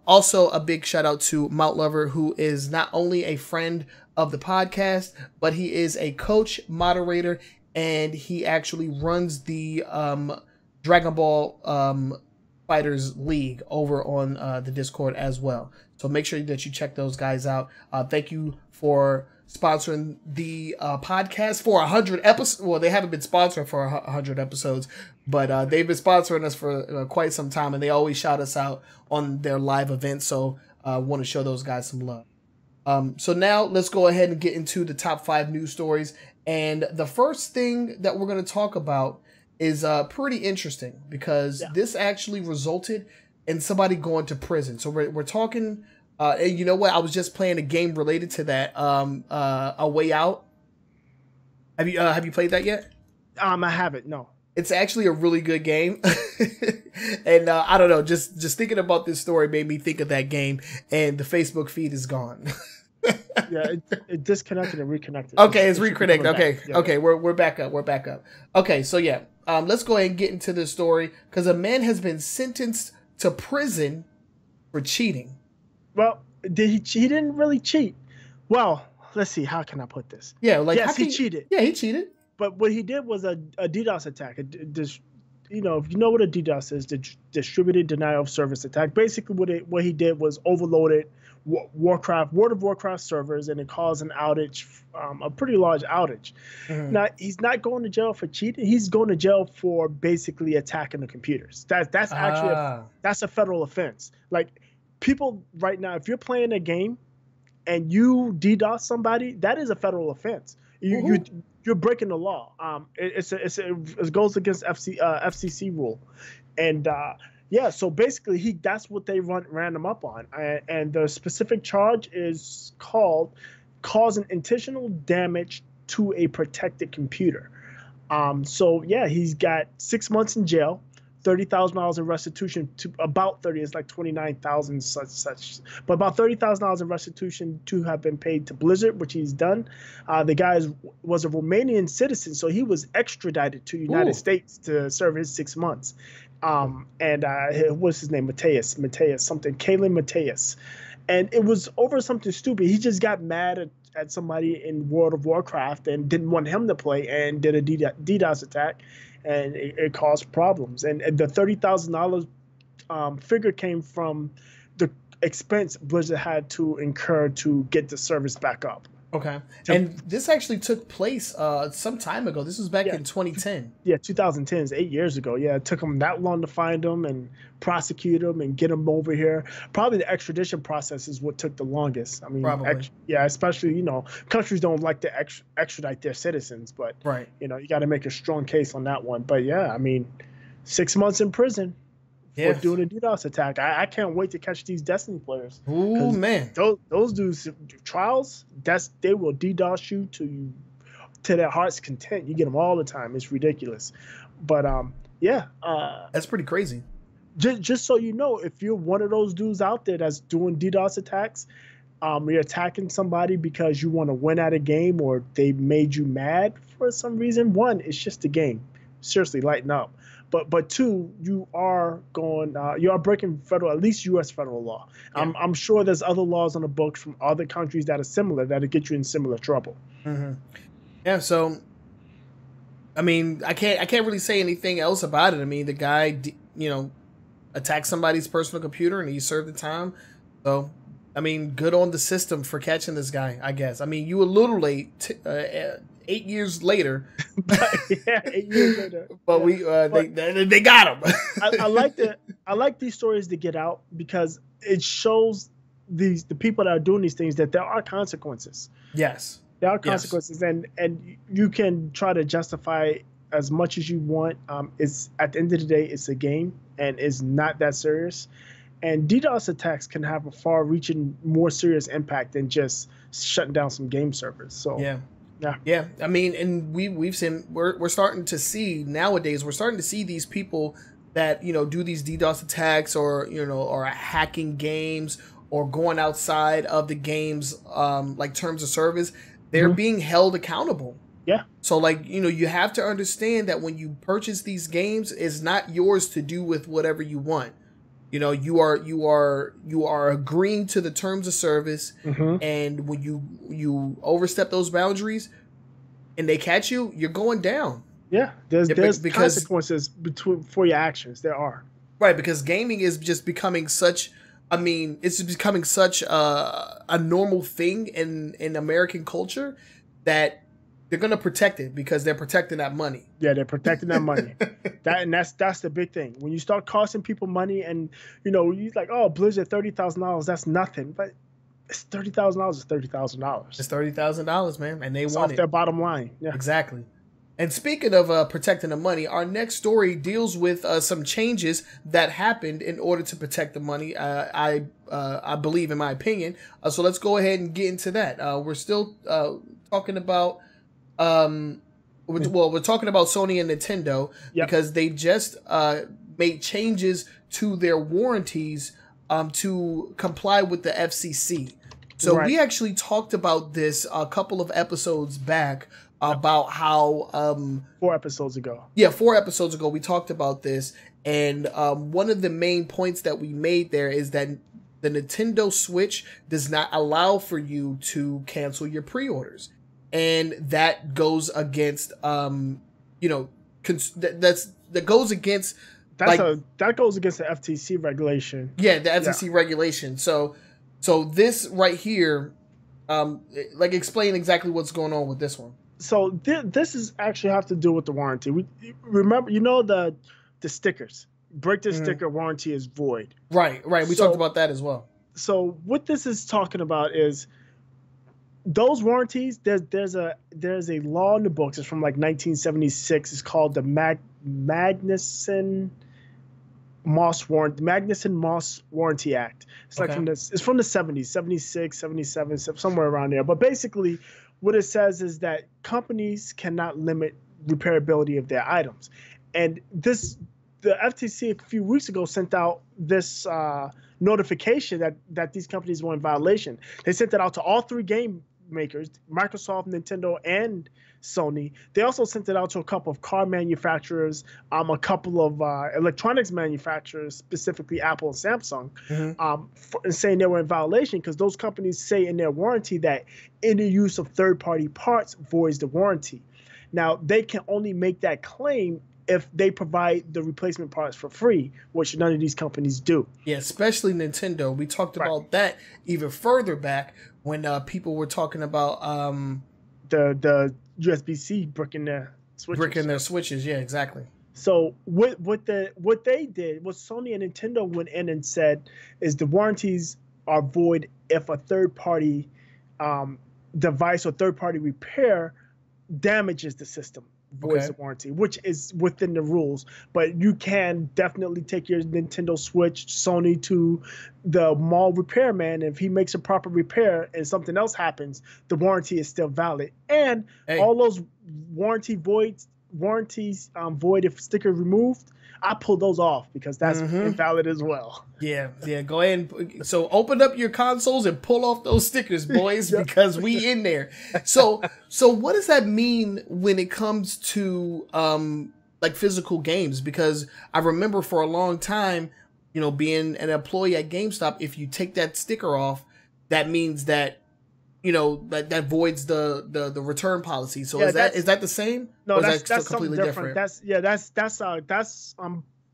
also a big shout out to Mount Lover, who is not only a friend of the podcast, but he is a coach, moderator, and he actually runs the Dragon Ball Fighters League over on the Discord as well. So make sure that you check those guys out. Thank you for sponsoring the podcast for 100 episodes. Well, they haven't been sponsoring for 100 episodes, but they've been sponsoring us for quite some time, and they always shout us out on their live events. So I want to show those guys some love. So now let's go ahead and get into the top 5 news stories. And the first thing that we're going to talk about is pretty interesting because this actually resulted in somebody going to prison. So we're talking. And you know what? I was just playing a game related to that. A Way Out. Have you played that yet? I haven't. No. It's actually a really good game, and I don't know. Just thinking about this story made me think of that game, and the Facebook feed is gone. Yeah, it disconnected and reconnected. Okay, it's reconnected. Okay, yeah. Okay, we're back up. We're back up. Okay, so yeah, let's go ahead and get into this story because a man has been sentenced to prison for cheating. Well, he didn't really cheat. Well, let's see. How can I put this? Yeah, like yes, he cheated. Yeah, he cheated. But what he did was a DDoS attack. If you know what a DDoS is, the distributed denial of service attack. Basically, what he did was overloaded World of Warcraft servers, and it caused an outage, a pretty large outage. Mm-hmm. Now, he's not going to jail for cheating. He's going to jail for basically attacking the computers. That's actually that's a federal offense. Like, people right now, if you're playing a game and you DDoS somebody, that is a federal offense. You're breaking the law. It goes against FCC rule, and Yeah, so basically that's what they ran him up on. And the specific charge is called causing intentional damage to a protected computer. So yeah, he's got 6 months in jail, $30,000 in restitution to about 30. It's like 29,000 such, but about $30,000 in restitution to have been paid to Blizzard, which he's done. The guy was a Romanian citizen, so he was extradited to United States to serve his 6 months. And what's his name? Mateus, something, Kalen Mateus. And it was over something stupid. He just got mad at somebody in World of Warcraft and didn't want him to play and did a DDoS attack, and it caused problems. And the $30,000 figure came from the expense Blizzard had to incur to get the service back up. Okay. And this actually took place some time ago. This was back in 2010. Yeah, 2010 is 8 years ago. Yeah, it took them that long to find them and prosecute them and get them over here. Probably the extradition process is what took the longest. I mean, especially, countries don't like to extradite their citizens, but, you got to make a strong case on that one. But, yeah, I mean, 6 months in prison. For doing a DDoS attack. I can't wait to catch these Destiny players. Ooh, man. Those dudes, trials, they will DDoS you to their heart's content. You get them all the time. It's ridiculous. But, that's pretty crazy. Just so you know, if you're one of those dudes out there that's doing DDoS attacks, you're attacking somebody because you want to win at a game or they made you mad for some reason. One, it's just a game. Seriously, lighten up. But two, you are breaking at least U.S. federal law. Yeah. I'm sure there's other laws on the books from other countries that are similar that'll get you in similar trouble. Mm-hmm. Yeah. So, I mean, I can't really say anything else about it. I mean, the guy, attacked somebody's personal computer and he served the time. So, I mean, good on the system for catching this guy, I guess. I mean, you were a little late. 8 years later. 8 years later. But they got him. I like these stories to get out because it shows the people that are doing these things that there are consequences. Yes. There are consequences, and you can try to justify as much as you want. It's at the end of the day, it's a game and it's not that serious. And DDoS attacks can have a far-reaching, more serious impact than just shutting down some game servers. So yeah. I mean, and we've seen we're starting to see nowadays. We're starting to see these people that do these DDoS attacks or or hacking games or going outside of the game's like terms of service. They're being held accountable. Yeah. So you have to understand that when you purchase these games, it's not yours to do with whatever you want. You are agreeing to the terms of service, and when you overstep those boundaries, and they catch you, you're going down. Yeah, there's consequences for your actions. There are because gaming is just becoming such. I mean, it's becoming such a normal thing in American culture that they're gonna protect it because they're protecting that money. Yeah, they're protecting that money. That's the big thing. When you start costing people money, and you're like, oh, Blizzard, $30,000, that's nothing, but it's $30,000 is $30,000. It's $30,000, man, and they want off their bottom line. Yeah, exactly. And speaking of protecting the money, our next story deals with some changes that happened in order to protect the money. I believe, in my opinion. So let's go ahead and get into that. We're still talking about. We're talking about Sony and Nintendo because they just made changes to their warranties to comply with the FCC. So we actually talked about this a couple of episodes back about how 4 episodes ago. Yeah, 4 episodes ago we talked about this, and one of the main points that we made there is that the Nintendo Switch does not allow for you to cancel your pre-orders. And that goes against, that goes against that goes against the FTC regulation. Yeah, the FTC regulation. So this right here, explain exactly what's going on with this one. So this is actually have to do with the warranty. We remember, the stickers. Break the sticker, warranty is void. Right. We talked about that as well. So what this is talking about is those warranties. There's a law in the books. It's from 1976. It's called the Magnuson Magnuson-Moss Warranty Act. It's like it's from the 70s, 76, 77, somewhere around there. But basically what it says is that companies cannot limit repairability of their items. And the FTC a few weeks ago sent out this notification that these companies were in violation. They sent it out to all three game makers, Microsoft, Nintendo, and Sony. They also sent it out to a couple of car manufacturers, a couple of electronics manufacturers, specifically Apple and Samsung, saying they were in violation because those companies say in their warranty that any use of third-party parts voids the warranty. Now, they can only make that claim if they provide the replacement parts for free, which none of these companies do. Yeah, especially Nintendo. We talked about that even further back when people were talking about the USB-C bricking their switches. Yeah, exactly. So what they did, what Sony and Nintendo went in and said is the warranties are void if a third-party device or third-party repair damages the system. Voids the warranty, which is within the rules. But you can definitely take your Nintendo Switch, Sony, to the mall repairman. If he makes a proper repair and something else happens, the warranty is still valid. And all those warranties void if sticker removed, I pull those off because that's invalid as well. Yeah, go ahead and so open up your consoles and pull off those stickers, boys, because we in there. So what does that mean when it comes to like physical games? Because I remember for a long time, you know, being an employee at GameStop, if you take that sticker off, that means that, you know, that voids the return policy. So is that the same? No, that's completely different. That's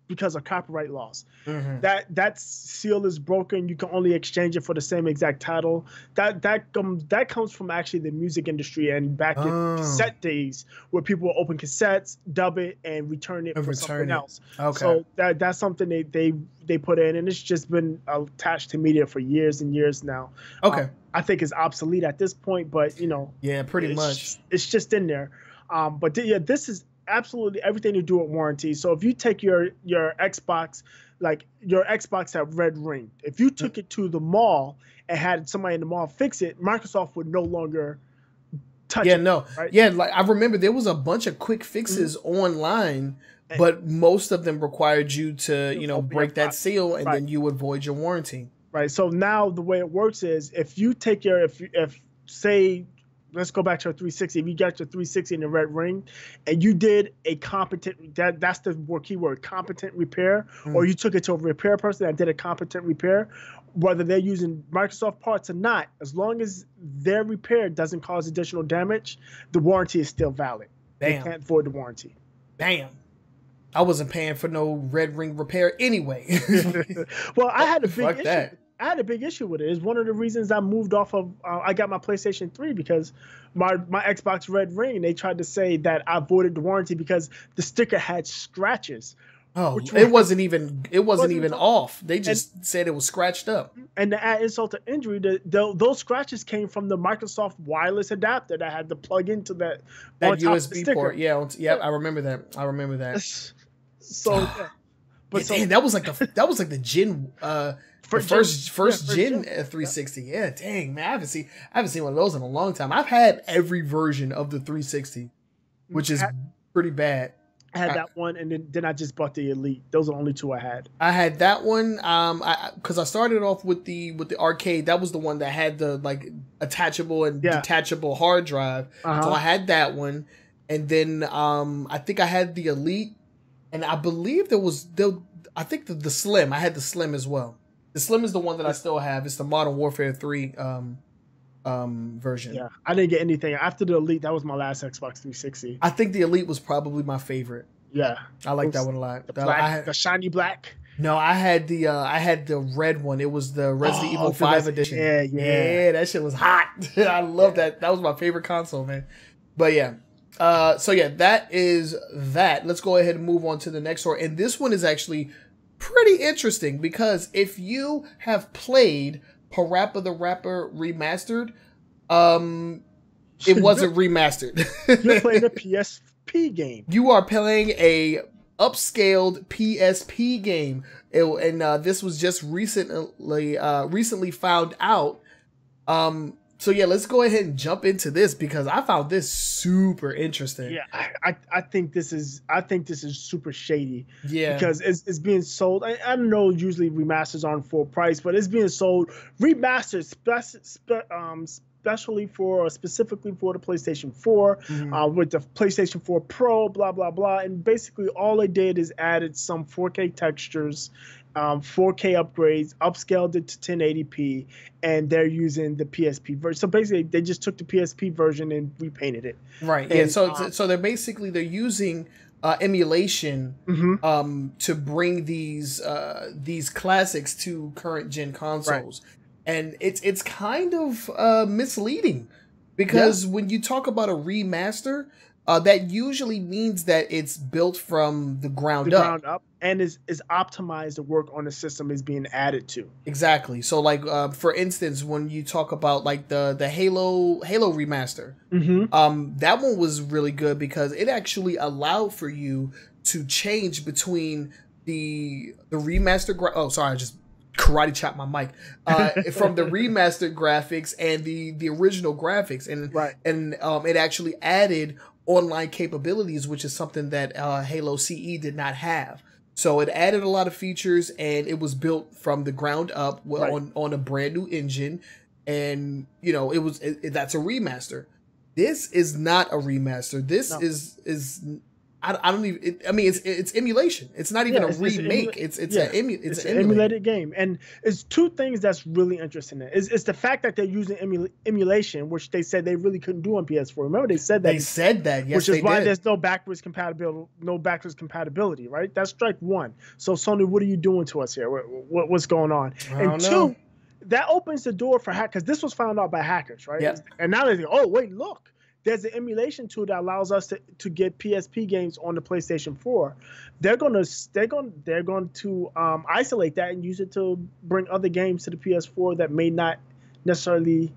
because of copyright laws. That seal is broken. You can only exchange it for the same exact title. That comes from actually the music industry and back in cassette days where people would open cassettes, dub it, and return it for something else. Okay. So that's something they put in, and it's just been attached to media for years and years now. Okay. I think it's obsolete at this point, but you know, pretty much it's just in there. But this is absolutely everything to do with warranty. So if you take your Xbox, like your Xbox had red ring, if you took it to the mall and had somebody in the mall fix it, Microsoft would no longer touch it. Right? Like I remember there was a bunch of quick fixes online, but most of them required you to, you know, break that seal and then you would void your warranty. Right. So now the way it works is if you take say, let's go back to a 360. If you got your 360 in the red ring and you did a competent, that's the keyword, competent repair, or you took it to a repair person that did a competent repair, whether they're using Microsoft parts or not, as long as their repair doesn't cause additional damage, the warranty is still valid. They can't void the warranty. Damn. I wasn't paying for no red ring repair anyway. Well, I had a big issue. I had a big issue with it. It's one of the reasons I moved off of. I got my PlayStation 3 because my Xbox Red Ring. They tried to say that I voided the warranty because the sticker had scratches. Oh, it wasn't even off. They just said it was scratched up. And to add insult to injury, those scratches came from the Microsoft wireless adapter that had to plug into that USB port. Yeah, I remember that. So, but damn, that was like the gen. First gen 360. Yeah, dang man, I haven't seen one of those in a long time. I've had every version of the 360, which is pretty bad. I had that one, and then I just bought the Elite. Those are the only two I had. I had that one, because I started off with the arcade. That was the one that had the like attachable and detachable hard drive. So I had that one, and then I think I had the Elite, and I believe I think the Slim. I had the Slim as well. The Slim is the one that I still have. It's the Modern Warfare 3 version. Yeah, I didn't get anything after the Elite. That was my last Xbox 360. I think the Elite was probably my favorite. Yeah, I like that one a lot. The shiny black. No, I had the red one. It was the Resident Evil 5 edition. Yeah, that shit was hot. I love that. That was my favorite console, man. But yeah. So yeah, that is that. Let's go ahead and move on to the next one. And this one is actually pretty interesting because if you have played Parappa the Rapper Remastered, it wasn't remastered. You're playing a PSP game. You are playing a upscaled PSP game. This was just recently found out. So yeah, let's go ahead and jump into this because I found this super interesting. Yeah, I think this is super shady. Yeah, because it's being sold. I don't know. Usually remasters aren't full price, but it's being sold remastered specifically for the PlayStation 4 with the PlayStation 4 Pro, blah blah blah. And basically all they did is added some 4K textures, 4K upgrades, upscaled it to 1080p, and they're using the PSP version. So basically, they just took the PSP version and repainted it. Right. And, yeah. So they're using emulation to bring these classics to current gen consoles, and it's kind of misleading because when you talk about a remaster, that usually means that it's built from the ground up. And is optimized to work on the system is being added to. Exactly. So like for instance, when you talk about like the Halo remaster, that one was really good because it actually allowed for you to change between the remaster. Oh, sorry, I just karate chopped my mic. From the remastered graphics and the original graphics, and it actually added online capabilities, which is something that Halo CE did not have. So it added a lot of features, and it was built from the ground up on a brand new engine, and that's a remaster. This is not a remaster. This is I don't even. It's emulation. It's not even a remake. It's an emulated game, and it's two things that's really interesting. It's the fact that they're using emulation, which they said they really couldn't do on PS4. Remember, they said that. They said that. Yes, which is why there's no backwards compatibility. Right? That's strike one. So Sony, what are you doing to us here? What's going on? And two, that opens the door for hackers. This was found out by hackers, right? Yeah. And now they think, oh wait, look. There's an emulation tool that allows us to get PSP games on the PlayStation 4. They're going to isolate that and use it to bring other games to the PS4 that may not necessarily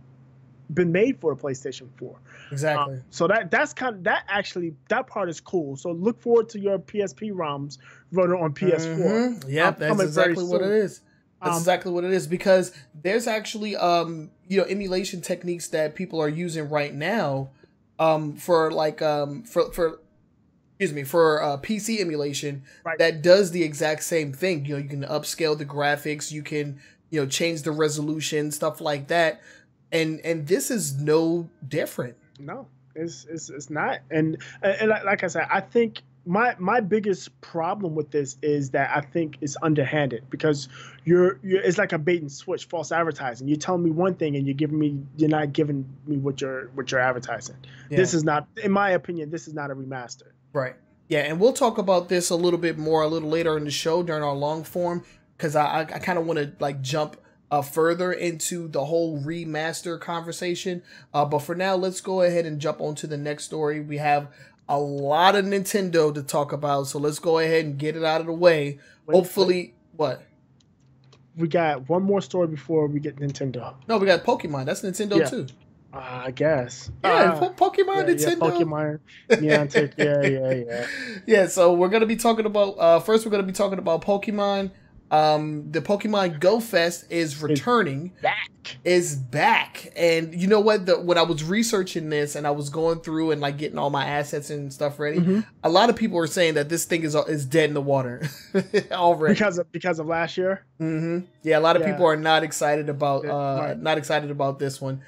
been made for the PlayStation 4. Exactly. So that part is cool. So look forward to your PSP ROMs running on PS4. Yeah, that's exactly what it is. That's exactly what it is, because there's actually emulation techniques that people are using right now. For PC emulation that does the exact same thing. You can upscale the graphics, you can change the resolution, stuff like that, and this is no different. No, it's not. And like I said, I think my biggest problem with this is that I think it's underhanded, because it's like a bait and switch, false advertising. You're telling me one thing and you're not giving me what you're advertising. Yeah. This is not, in my opinion, this is not a remaster. Right. Yeah, and we'll talk about this a little bit more a little later in the show during our long form, because I kind of want to jump further into the whole remaster conversation. But for now, let's go ahead and jump on to the next story. We have a lot of Nintendo to talk about, so let's go ahead and get it out of the way. Hopefully, what? We got one more story before we get Nintendo. No, we got Pokemon. That's Nintendo too. I guess. Yeah, Pokemon, Nintendo. Pokemon, Niantic, yeah. Yeah, so we're gonna be talking about first. We're gonna be talking about Pokemon. The Pokemon Go Fest is returning. Is back. And you know what? When I was researching this and I was going through and getting all my assets and stuff ready, a lot of people are saying that this thing is dead in the water already because of last year. Yeah, a lot of people are not excited about this one.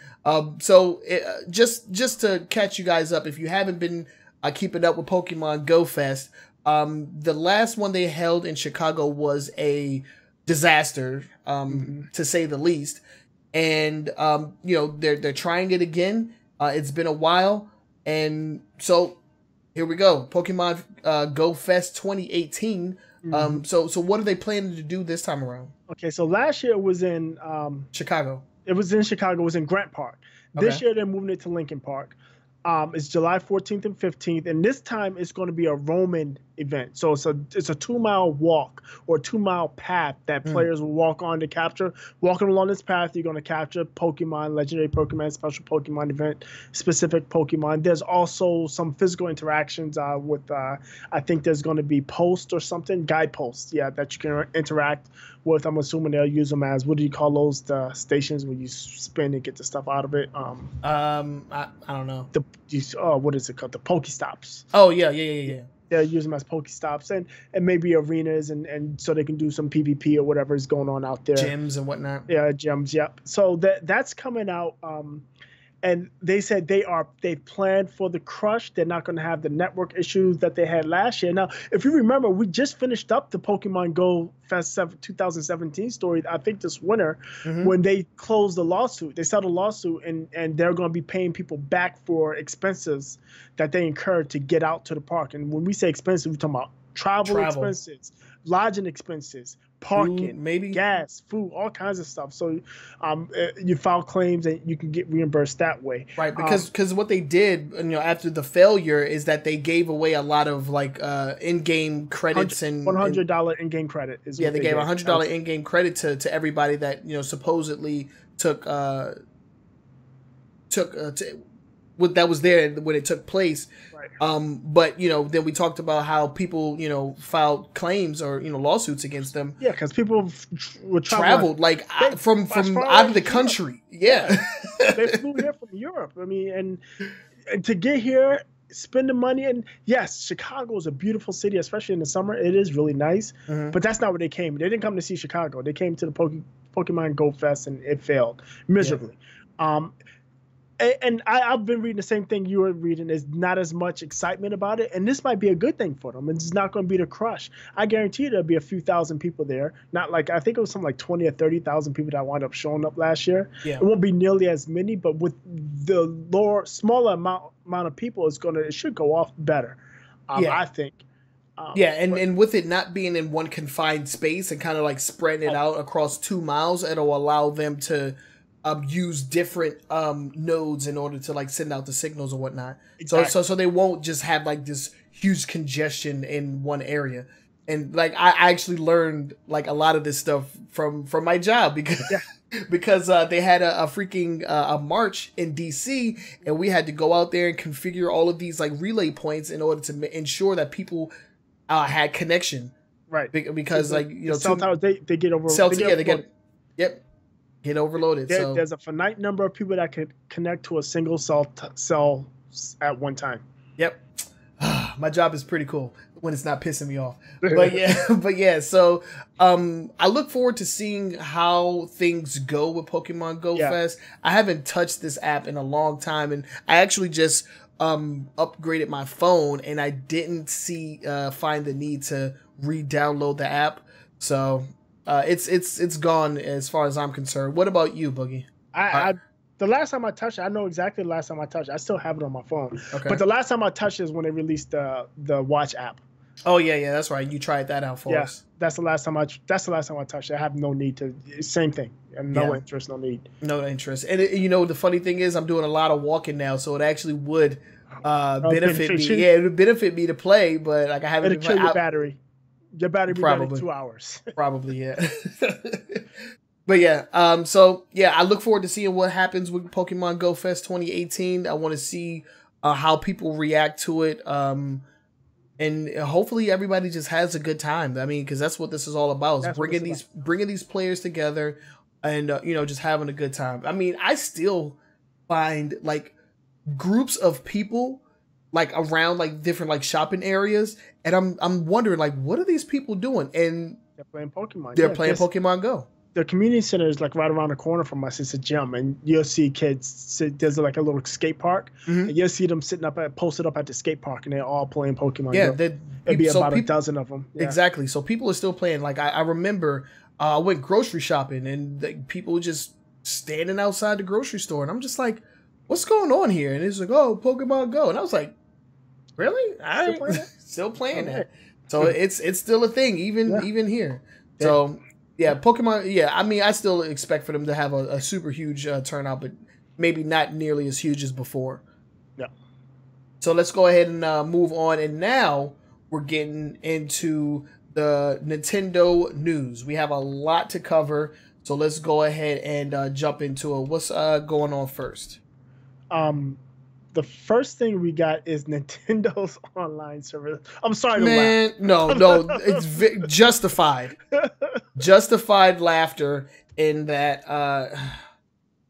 So just to catch you guys up, if you haven't been keeping up with Pokemon Go Fest. The last one they held in Chicago was a disaster, to say the least. And, they're trying it again. It's been a while. And so here we go. Pokemon Go Fest 2018. So what are they planning to do this time around? Okay, so last year it was in Chicago. It was in Chicago. It was in Grant Park. This year they're moving it to Lincoln Park. It's July 14th and 15th. And this time it's going to be a Roman event. So it's a 2-mile walk or 2-mile path that players will walk on to capture. Walking along this path, you're going to capture Pokemon, legendary Pokemon, special Pokemon event, specific Pokemon. There's also some physical interactions with, I think there's going to be posts or something, guideposts, that you can interact with. I'm assuming they'll use them as, what do you call those, the stations where you spin and get the stuff out of it? I don't know. What is it called? The Pokestops. Oh, yeah. They'll use them as Pokestops and maybe arenas and so they can do some PvP or whatever is going on out there. Gyms and whatnot. Yeah, gyms. Yep. So that's coming out. And they said they planned for the crush. They're not going to have the network issues that they had last year. Now, if you remember, we just finished up the Pokemon Go Fest 2017 story, I think this winter, when they closed the lawsuit. They settled a lawsuit, and they're going to be paying people back for expenses that they incurred to get out to the park. And when we say expenses, we're talking about travel expenses, lodging expenses, parking, food, maybe gas, food, all kinds of stuff. So you file claims and you can get reimbursed that way. Right, because what they did, after the failure is that they gave away a lot of like in-game credits and $100 in-game credit is they gave $100 in-game credit to everybody that supposedly took what that was there when it took place. Right. But then we talked about how people filed claims or lawsuits against them. Yeah, because people were traveled from out of the country. Yeah, they flew here from Europe. I mean, and to get here, spend the money. And yes, Chicago is a beautiful city, especially in the summer. It is really nice. But that's not where they came. They didn't come to see Chicago. They came to the Pokemon Go Fest, and it failed miserably. Yeah. And I've been reading the same thing you were reading. There's not as much excitement about it. And this might be a good thing for them. It's not going to be the crush. I guarantee you there'll be a few thousand people there. Not like, I think it was something like 20 or 30,000 people that wound up showing up last year. Yeah. It won't be nearly as many, but with the smaller amount of people, it should go off better, I think. And with it not being in one confined space and kind of like spreading it out across 2 miles, it'll allow them to use different nodes in order to like send out the signals or whatnot. Exactly. So they won't just have like this huge congestion in one area. And like I actually learned like a lot of this stuff from my job because they had a freaking a march in DC, and we had to go out there and configure all of these like relay points in order to ensure that people had connection. Right. Because like cell towers they get over. Get overloaded. There's a finite number of people that could connect to a single cell at one time. Yep. My job is pretty cool when it's not pissing me off. But yeah. So I look forward to seeing how things go with Pokemon Go Fest. I haven't touched this app in a long time, and I actually just upgraded my phone, and I didn't find the need to re-download the app. So it's gone as far as I'm concerned. What about you, Boogie? The last time I touched it, I know exactly the last time I touched it. I still have it on my phone. Okay. But the last time I touched it is when they released the Watch app. Oh yeah, that's right. You tried that out for us. That's the last time I touched it. I have no need to. Same thing. No interest, no need. No interest. And the funny thing is, I'm doing a lot of walking now, so it actually would benefit me. Yeah, it would benefit me to play, but like I haven't. It'll kill your battery. Your battery will be done in 2 hours. Probably, yeah. But yeah, so yeah, I look forward to seeing what happens with Pokemon Go Fest 2018. I want to see how people react to it, and hopefully everybody just has a good time. I mean, because that's what this is all about: is bringing these players together, and just having a good time. I mean, I still find like groups of people like around like different like shopping areas, and I'm wondering like, what are these people doing? And they're playing Pokemon. They're playing Pokemon Go. The community center is like right around the corner from us. It's a gym, and you'll see kids there's like a little skate park, and you'll see them posted up at the skate park, and they're all playing Pokemon. Yeah, there'd be about a dozen of them. Yeah. Exactly. So people are still playing. Like I remember, I went grocery shopping, and people were just standing outside the grocery store, and I'm just like, "What's going on here?" And it's like, "Oh, Pokemon Go," and I was like, "Really? Still playing that?" So it's still a thing, even here. So. Yeah, Pokemon, I mean, I still expect for them to have a super huge turnout, but maybe not nearly as huge as before. Yeah. So let's go ahead and move on. And now we're getting into the Nintendo news. We have a lot to cover, so let's go ahead and jump into it. What's going on first? The first thing we got is Nintendo's online service. I'm sorry to Man, laugh. no, it's justified. Justified laughter in that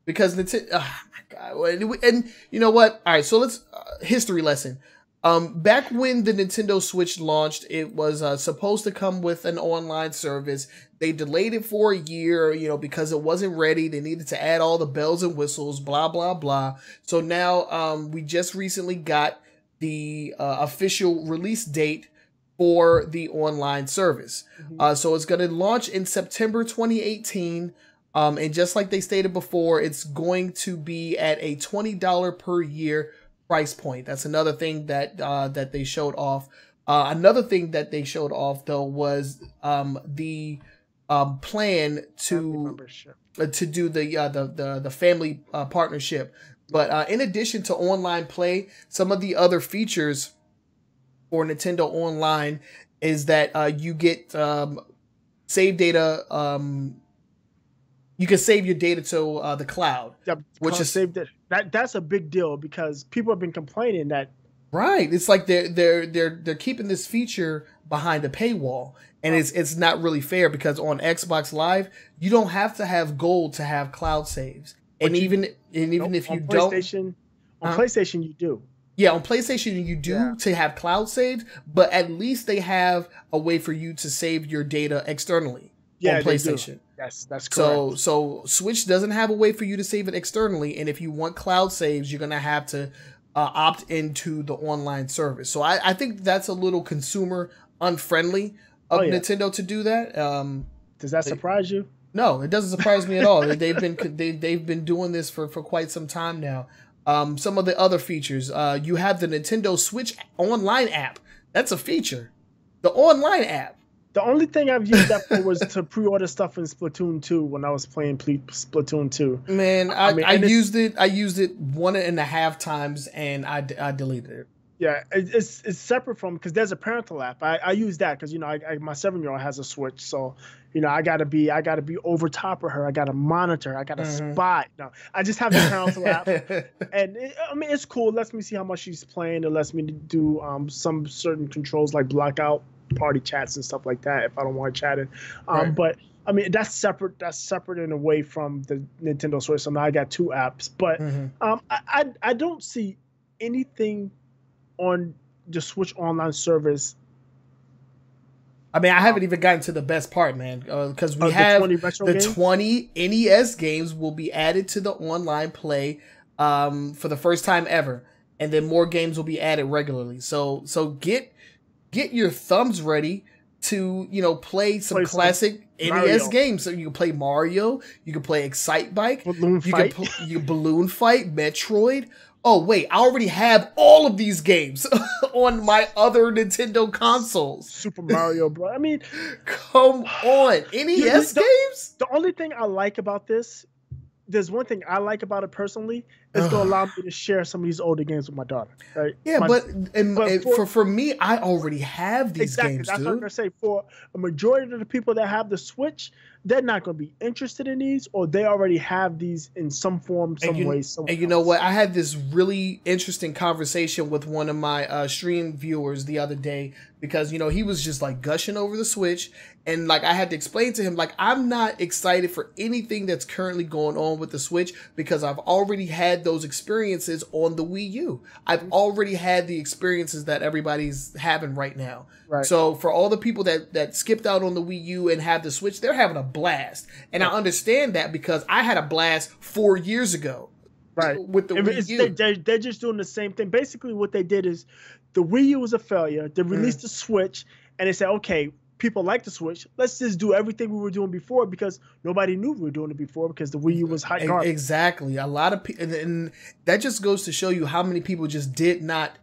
because Nintendo. Oh my God! And you know what? All right, so let's history lesson. Back when the Nintendo Switch launched, it was supposed to come with an online service. They delayed it for a year, because it wasn't ready. They needed to add all the bells and whistles, blah, blah, blah. So now we just recently got the official release date for the online service. So it's going to launch in September 2018. And just like they stated before, it's going to be at a $20 per year price point. That's another thing that that they showed off. Another thing that they showed off though was the plan to do the family partnership. But in addition to online play, some of the other features for Nintendo Online is that you get save data. You can save your data to the cloud, which is saved. That's a big deal because people have been complaining that. Right, it's like they're keeping this feature behind a paywall, and it's not really fair because on Xbox Live you don't have to have gold to have cloud saves, and even if you don't, on PlayStation you do. Yeah, on PlayStation you do to have cloud saves, but at least they have a way for you to save your data externally on PlayStation. Yes, that's correct. So Switch doesn't have a way for you to save it externally, and if you want cloud saves, you're gonna have to opt into the online service. So I think that's a little consumer unfriendly of Nintendo to do that. Does that surprise you? No, it doesn't surprise me at all. They've been doing this for quite some time now. Some of the other features, you have the Nintendo Switch online app. That's a feature. The online app. The only thing I've used that for was to pre-order stuff in Splatoon 2 when I was playing Splatoon 2. Man, I used it 1.5 times and I deleted it. Yeah, it's separate from because there's a parental app. I use that because my 7-year-old has a Switch, so I gotta be over top of her. I gotta monitor. I gotta spy. No, I just have the parental app, and it's cool. It lets me see how much she's playing. It lets me do some certain controls like block out party chats and stuff like that if I don't want to chat it. But that's separate. That's separate and away from the Nintendo Switch. So now I got 2 apps, but I don't see anything on the Switch online service. I haven't even gotten to the best part, man, because we have the 20 NES games will be added to the online play for the first time ever, and then more games will be added regularly. So get your thumbs ready to play some classic NES games. So you can play Mario, you can play Excite Bike, Balloon Fight, you Balloon Fight, Metroid. Oh wait, I already have all of these games on my other Nintendo consoles. Super Mario Bros. Come on, NES games. The only thing I like about this, there's one thing I like about it personally, is to allow me to share some of these older games with my daughter. Right? Yeah, for me, I already have these games, That's dude. what I'm gonna say. For a majority of the people that have the Switch, they're not gonna be interested in these, or they already have these in some form, some way. And you know what? I had this really interesting conversation with one of my stream viewers the other day because he was just like gushing over the Switch, and like I had to explain to him like I'm not excited for anything that's currently going on with the Switch because I've already had those experiences on the Wii U. I've already had the experiences that everybody's having right now. Right. So for all the people that skipped out on the Wii U and have the Switch, they're having a blast. And I understand that because I had a blast 4 years ago. Right. With the Wii U. They're just doing the same thing. Basically what they did is the Wii U was a failure. They released the Switch and they said, okay, people like the Switch. Let's just do everything we were doing before because nobody knew we were doing it before because the Wii U was hot garbage. Exactly. A lot of people, and that just goes to show you how many people just did not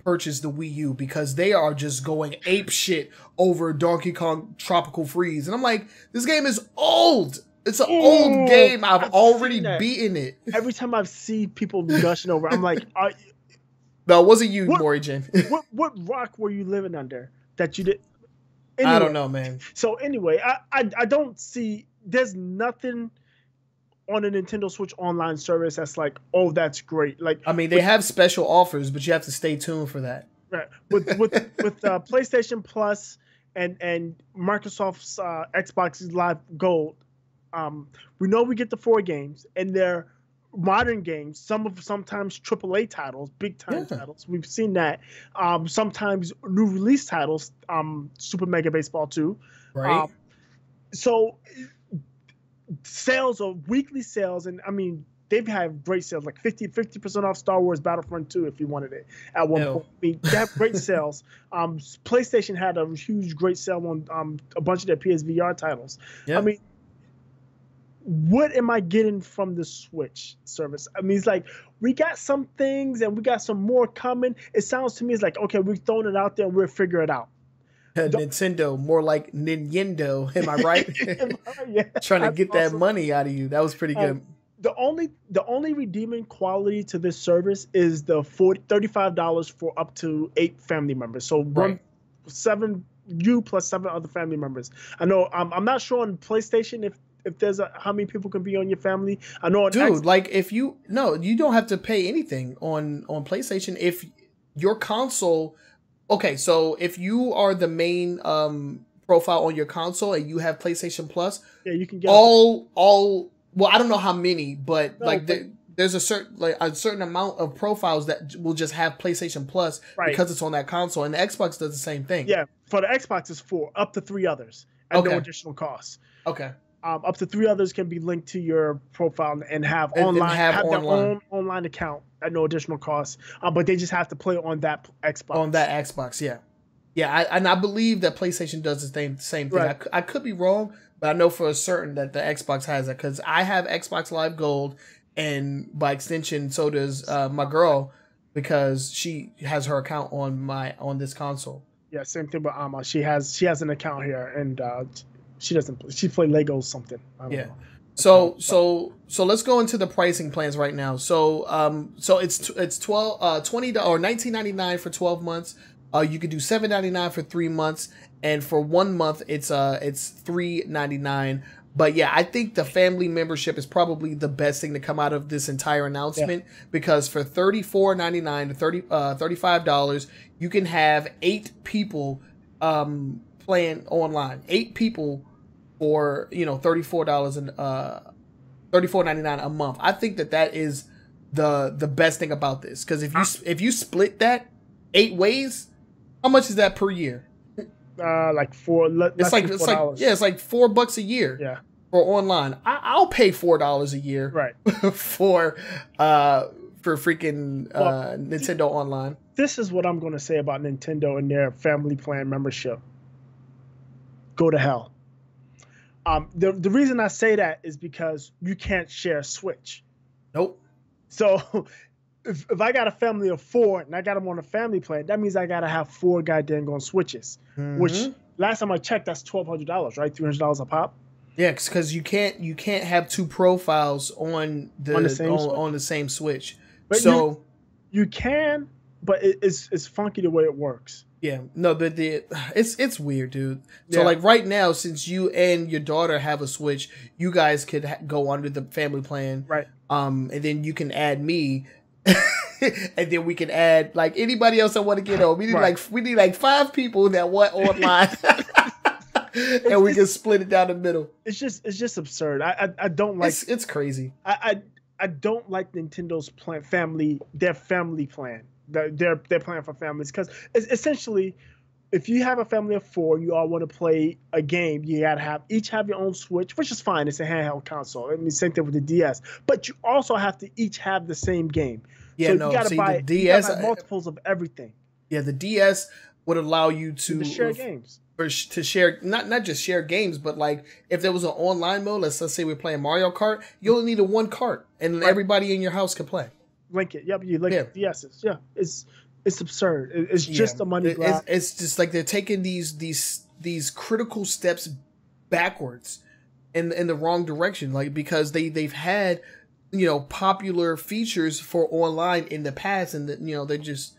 purchase the Wii U because they are just going ape shit over Donkey Kong Tropical Freeze. And I'm like, this game is old. It's an old game. I've already beaten it. Every time I've seen people gushing over, I'm like, No, it wasn't you, Morrigan. what rock were you living under that you did? Anyway, I don't know, man. So anyway, I don't see. There's nothing on a Nintendo Switch online service that's like, oh, that's great. Like, I mean, they have special offers, but you have to stay tuned for that. Right. With PlayStation Plus and Microsoft's Xbox Live Gold, we know we get the 4 games, and they're modern games. Sometimes AAA titles, big time titles. We've seen that. Sometimes new release titles, Super Mega Baseball 2. Right. So sales or weekly sales, and I mean, they've had great sales, like 50% off Star Wars Battlefront 2 if you wanted it at one point. I mean, they have great sales. PlayStation had a huge great sale on a bunch of their PSVR titles. Yep. I mean, what am I getting from the Switch service? I mean, it's like, we got some things and we got some more coming. It sounds to me, it's like, okay, we've thrown it out there and we'll figure it out. Nintendo, more like Nintendo. Am I right? Yeah, trying to get that money out of you. That was pretty good. The only redeeming quality to this service is the $35 for up to 8 family members. So 7 you plus 7 other family members. I know. I'm not sure on PlayStation if there's how many people can be on your family. I know. Dude, like you don't have to pay anything on PlayStation if your console. Okay, so if you are the main profile on your console and you have PlayStation Plus, you can get all. Well, I don't know how many, but there's a certain amount of profiles that will just have PlayStation Plus because it's on that console, and the Xbox does the same thing. Yeah, for the Xbox it's 4, up to 3 others at no additional cost. Okay. Up to 3 others can be linked to your profile and have their own online account at no additional cost. But they just have to play on that Xbox. On that Xbox, yeah. Yeah, I believe that PlayStation does the same thing. Right. I could be wrong, but I know for a certain that the Xbox has it because I have Xbox Live Gold, and by extension, so does my girl because she has her account on this console. Yeah, same thing with Alma. She has an account here, and she doesn't. She play Legos something. I don't know. So let's go into the pricing plans right now. So it's $20 or $19.99 for 12 months. You could do $7.99 for 3 months, and for 1 month it's $3.99. But yeah, I think the family membership is probably the best thing to come out of this entire announcement because for $34.99 to $35, you can have 8 people playing online. 8 people for $34 and $34.99 a month. I think that is the best thing about this because if you split that 8 ways, how much is that per year? Like $4. It's like $4 a year. Yeah. For online, I'll pay $4 a year. Right. for freaking Nintendo Online. This is what I'm going to say about Nintendo and their family plan membership. Go to hell. The reason I say that is because you can't share a Switch. Nope. So if I got a family of 4 and I got them on a family plan, that means I got to have 4 goddamn on Switches. Mm-hmm. Which last time I checked, that's $1,200, right? $300 a pop. Yeah, because you can't have 2 profiles on the same Switch. But so you can, but it's funky the way it works. Yeah, no, but it's weird, dude. So like right now, since you and your daughter have a Switch, you guys could go under the family plan, right? And then you can add me, and then we can add like anybody else that want to get on. We need like 5 people that want online, and we can split it down the middle. It's just absurd. I don't like. It's crazy. I don't like Nintendo's their family plan. Their plan for families, because essentially, if you have a family of 4, you all want to play a game, you gotta each have your own Switch, which is fine. It's a handheld console. I mean, same thing with the DS, but you also have to each have the same game. Yeah, so no. You gotta buy multiples of everything. Yeah, the DS would allow you to share games. Or to share not just share games, but like if there was an online mode, let's say we're playing Mario Kart, you only need one cart, and everybody in your house can play. Link it. Yep, you link it. Yes, yeah. It's absurd. It's just a money grab. It's just like they're taking these critical steps backwards in the wrong direction. Like because they've had popular features for online in the past, and they're just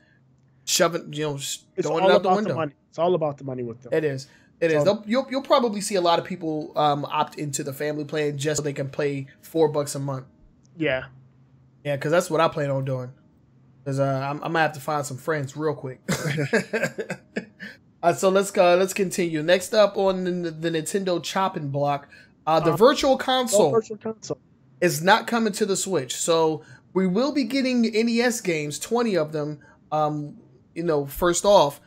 shoving, throwing it out the window. Money. It's all about the money with them. It is. You'll probably see a lot of people opt into the family plan just so they can pay $4 a month. Yeah. Yeah, because that's what I plan on doing. Because I'm gonna have to find some friends real quick. So let's continue. Next up on the Nintendo chopping block, the Virtual Console. Is not coming to the Switch. So we will be getting NES games, 20 of them. First off,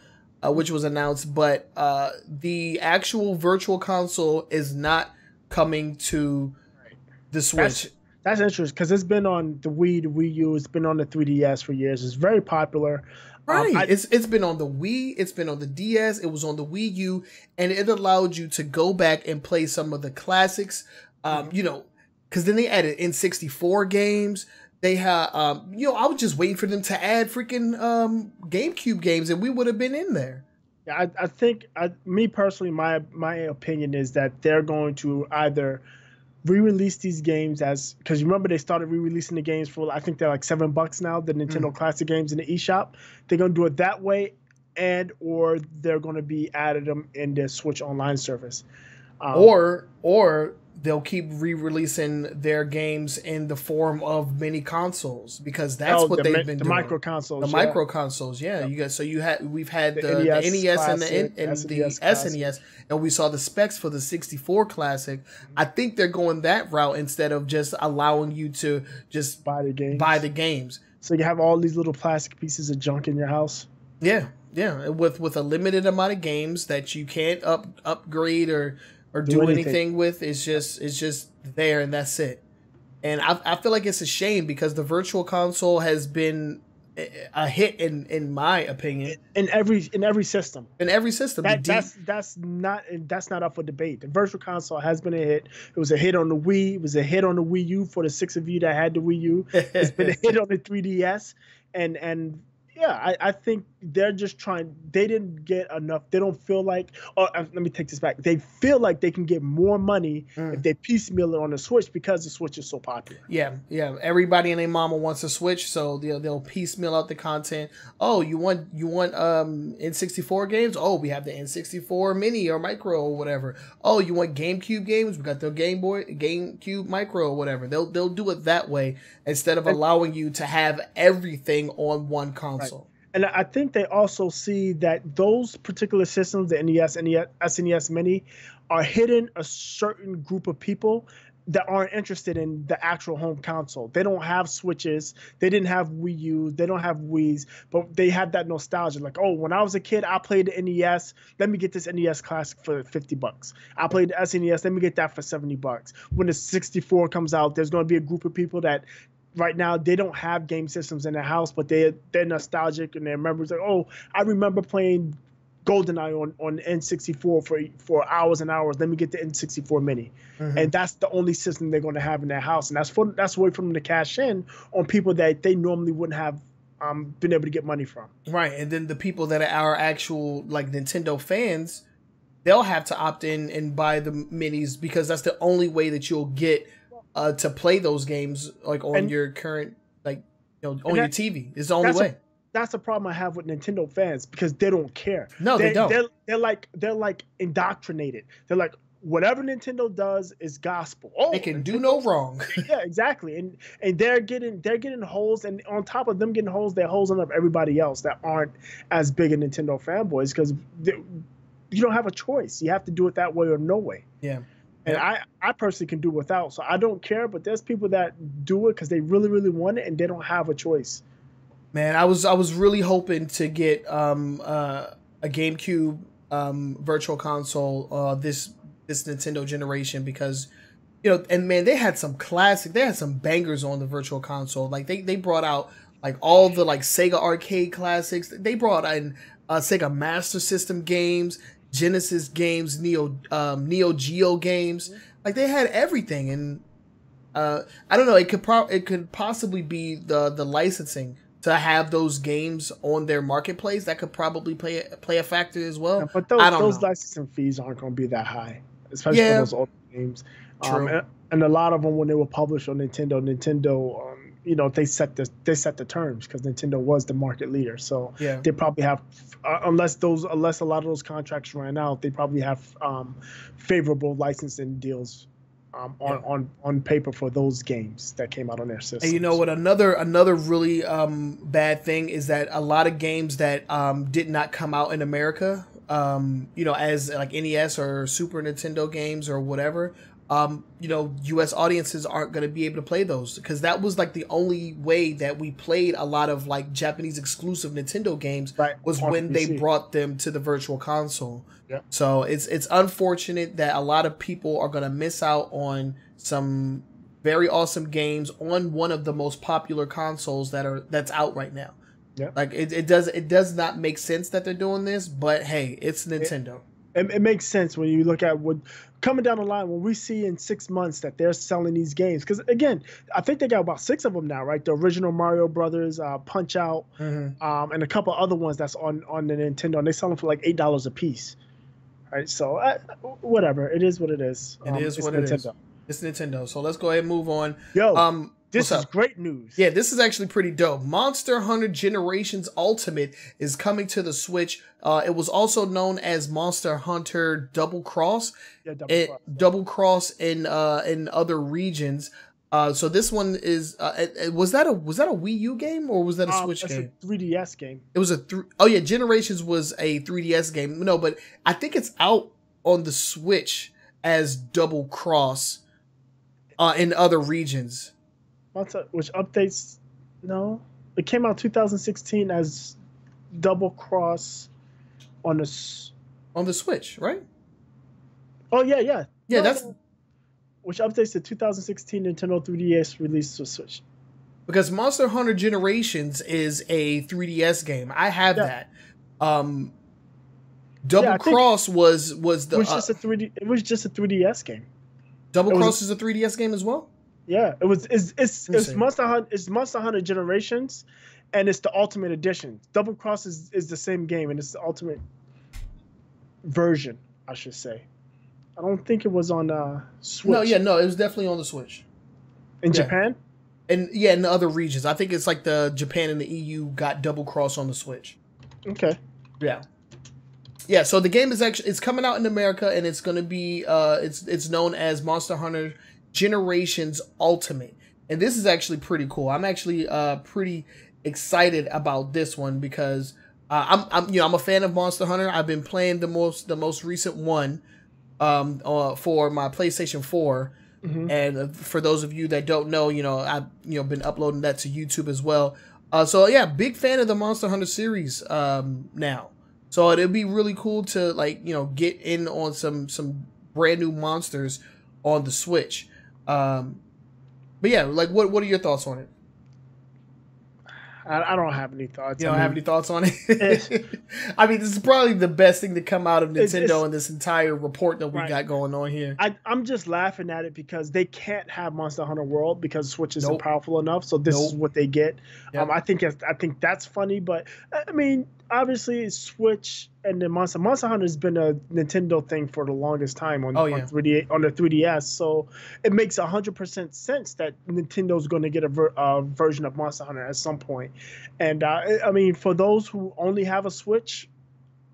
which was announced, but the actual Virtual Console is not coming to the Switch. That's interesting because it's been on the Wii, the Wii U, it's been on the 3DS for years. It's very popular. Right. It's been on the Wii, it's been on the DS, it was on the Wii U, and it allowed you to go back and play some of the classics. Because then they added N64 games. They have, I was just waiting for them to add freaking GameCube games, and we would have been in there. Yeah, I think, me personally, my opinion is that they're going to either re-release these games because you remember they started re-releasing the games for, I think they're like $7 now, the Nintendo Classic games in the eShop. They're going to do it that way, or they're going to be added them in their Switch Online service. Or they'll keep re-releasing their games in the form of mini consoles, because that's what they've been doing. The micro consoles. Micro consoles, yeah. We've had the NES Classic, and the SNES, and we saw the specs for the 64 Classic. I think they're going that route instead of just allowing you to just buy the games. So you have all these little plastic pieces of junk in your house. Yeah, with a limited amount of games that you can't upgrade or do anything with. It's just there, and that's it. And I feel like it's a shame because the Virtual Console has been a hit in my opinion. In every system. In every system. That's not up for debate. The Virtual Console has been a hit. It was a hit on the Wii. It was a hit on the Wii U for the 6 of you that had the Wii U. It's been a hit on the 3DS. And yeah, I think they're just trying. They didn't get enough. They don't feel like. Oh, let me take this back. They feel like they can get more money if they piecemeal it on the Switch because the Switch is so popular. Yeah. Everybody and their mama wants a Switch, so they'll piecemeal out the content. Oh, you want N64 games? Oh, we have the N64 Mini or Micro or whatever. Oh, you want GameCube games? We got the GameCube Micro or whatever. They'll do it that way instead of allowing you to have everything on one console. Right. And I think they also see that those particular systems, the NES and the SNES Mini, are hitting a certain group of people that aren't interested in the actual home console. They don't have Switches. They didn't have Wii U's. They don't have Wii's, but they have that nostalgia. Like, oh, when I was a kid, I played the NES. Let me get this NES Classic for $50. I played the SNES. Let me get that for $70. When the 64 comes out, there's going to be a group of people that right now they don't have game systems in their house, but they're nostalgic and their memories. Like, oh, I remember playing GoldenEye on N64 for hours and hours. Let me get the N64 Mini, and that's the only system they're going to have in their house, and that's a way for them to cash in on people that they normally wouldn't have been able to get money from. Right, and then the people that are actual like Nintendo fans, they'll have to opt in and buy the minis because that's the only way that you'll get to play those games like on your current on your TV. It's the only way. That's the problem I have with Nintendo fans because they don't care. No, they don't. They're like indoctrinated. They're like, whatever Nintendo does is gospel. Oh, they can do no wrong. Yeah, exactly. And they're getting holes, and on top of them getting holes, they're hosing up everybody else that aren't as big a Nintendo fanboys because you don't have a choice. You have to do it that way or no way. Yeah. And I personally can do without, so I don't care. But there's people that do it because they really, really want it, and they don't have a choice. Man, I was really hoping to get a GameCube Virtual Console this Nintendo generation because and man, they had some bangers on the Virtual Console. Like they brought out like all the like Sega arcade classics. They brought in Sega Master System games, Genesis games, Neo Geo games. Like they had everything, and I don't know. It could possibly be the licensing to have those games on their marketplace. That could probably play a factor as well. Yeah, but those licensing fees aren't going to be that high, especially for those old games. True. And a lot of them, when they were published on Nintendo, you know, they set the terms because Nintendo was the market leader. So Yeah. they probably have, unless a lot of those contracts ran out, they probably have favorable licensing deals on paper for those games that came out on their system. And you know what? Another really bad thing is that a lot of games that did not come out in America, you know, as like NES or Super Nintendo games or whatever, you know, U.S. audiences aren't going to be able to play those because that was like the only way that we played a lot of like Japanese exclusive Nintendo games was when they brought them to the Virtual Console. Yeah. So it's unfortunate that a lot of people are going to miss out on some very awesome games on one of the most popular consoles that's out right now. Yeah. Like it does not make sense that they're doing this, but hey, it's Nintendo. It makes sense when you look at what coming down the line when we see in 6 months that they're selling these games. Because again, I think they got about 6 of them now, right? The original Mario Brothers, Punch Out, and a couple other ones that's on the Nintendo, and they sell them for like $8 a piece. Right, so whatever, it is what it is. It is what it is. It's Nintendo. So let's go ahead and move on. Yo, this is great news. Yeah, this is actually pretty dope. Monster Hunter Generations Ultimate is coming to the Switch. It was also known as Monster Hunter Double Cross. Yeah, Double Cross in other regions. So this one is was that a Wii U game or was that a Switch game? It's a 3DS game. It was Generations was a 3DS game. No, but I think it's out on the Switch as Double Cross in other regions. Which updates? No, it came out 2016 as Double Cross on the Switch, right? Oh yeah. Yeah, that's which updates the 2016 Nintendo 3DS release to Switch. Because Monster Hunter Generations is a 3DS game. I have that. Double Cross was the. It was just a 3D. It was just a 3DS game. Double Cross is a 3DS game as well. Yeah, it was. It's Monster Hunter. It's Monster Hunter Generations, and it's the Ultimate Edition. Double Cross is the same game, and it's the Ultimate version, I should say. I don't think it was on Switch. No, it was definitely on the Switch. In Japan? And in the other regions. I think it's like the Japan and the EU got Double Cross on the Switch. Okay. Yeah. Yeah, so the game is it's coming out in America and it's going to be it's known as Monster Hunter Generations Ultimate. And this is actually pretty cool. I'm actually pretty excited about this one because I'm a fan of Monster Hunter. I've been playing the most recent one for my PlayStation 4. And for those of you that don't know, I've been uploading that to YouTube as well. So yeah, big fan of the Monster Hunter series now. So it'd be really cool to get in on some brand new monsters on the Switch. But yeah, what are your thoughts on it? I don't have any thoughts. You don't have any thoughts on it? I mean, this is probably the best thing to come out of Nintendo in this entire report that we got going on here. I'm just laughing at it because they can't have Monster Hunter World because Switch isn't powerful enough. So this is what they get. Yep. I think that's funny, but I mean, obviously Switch and the Monster Hunter has been a Nintendo thing for the longest time on the 3DS. So it makes 100% sense that Nintendo's going to get a version of Monster Hunter at some point. And I mean, for those who only have a Switch,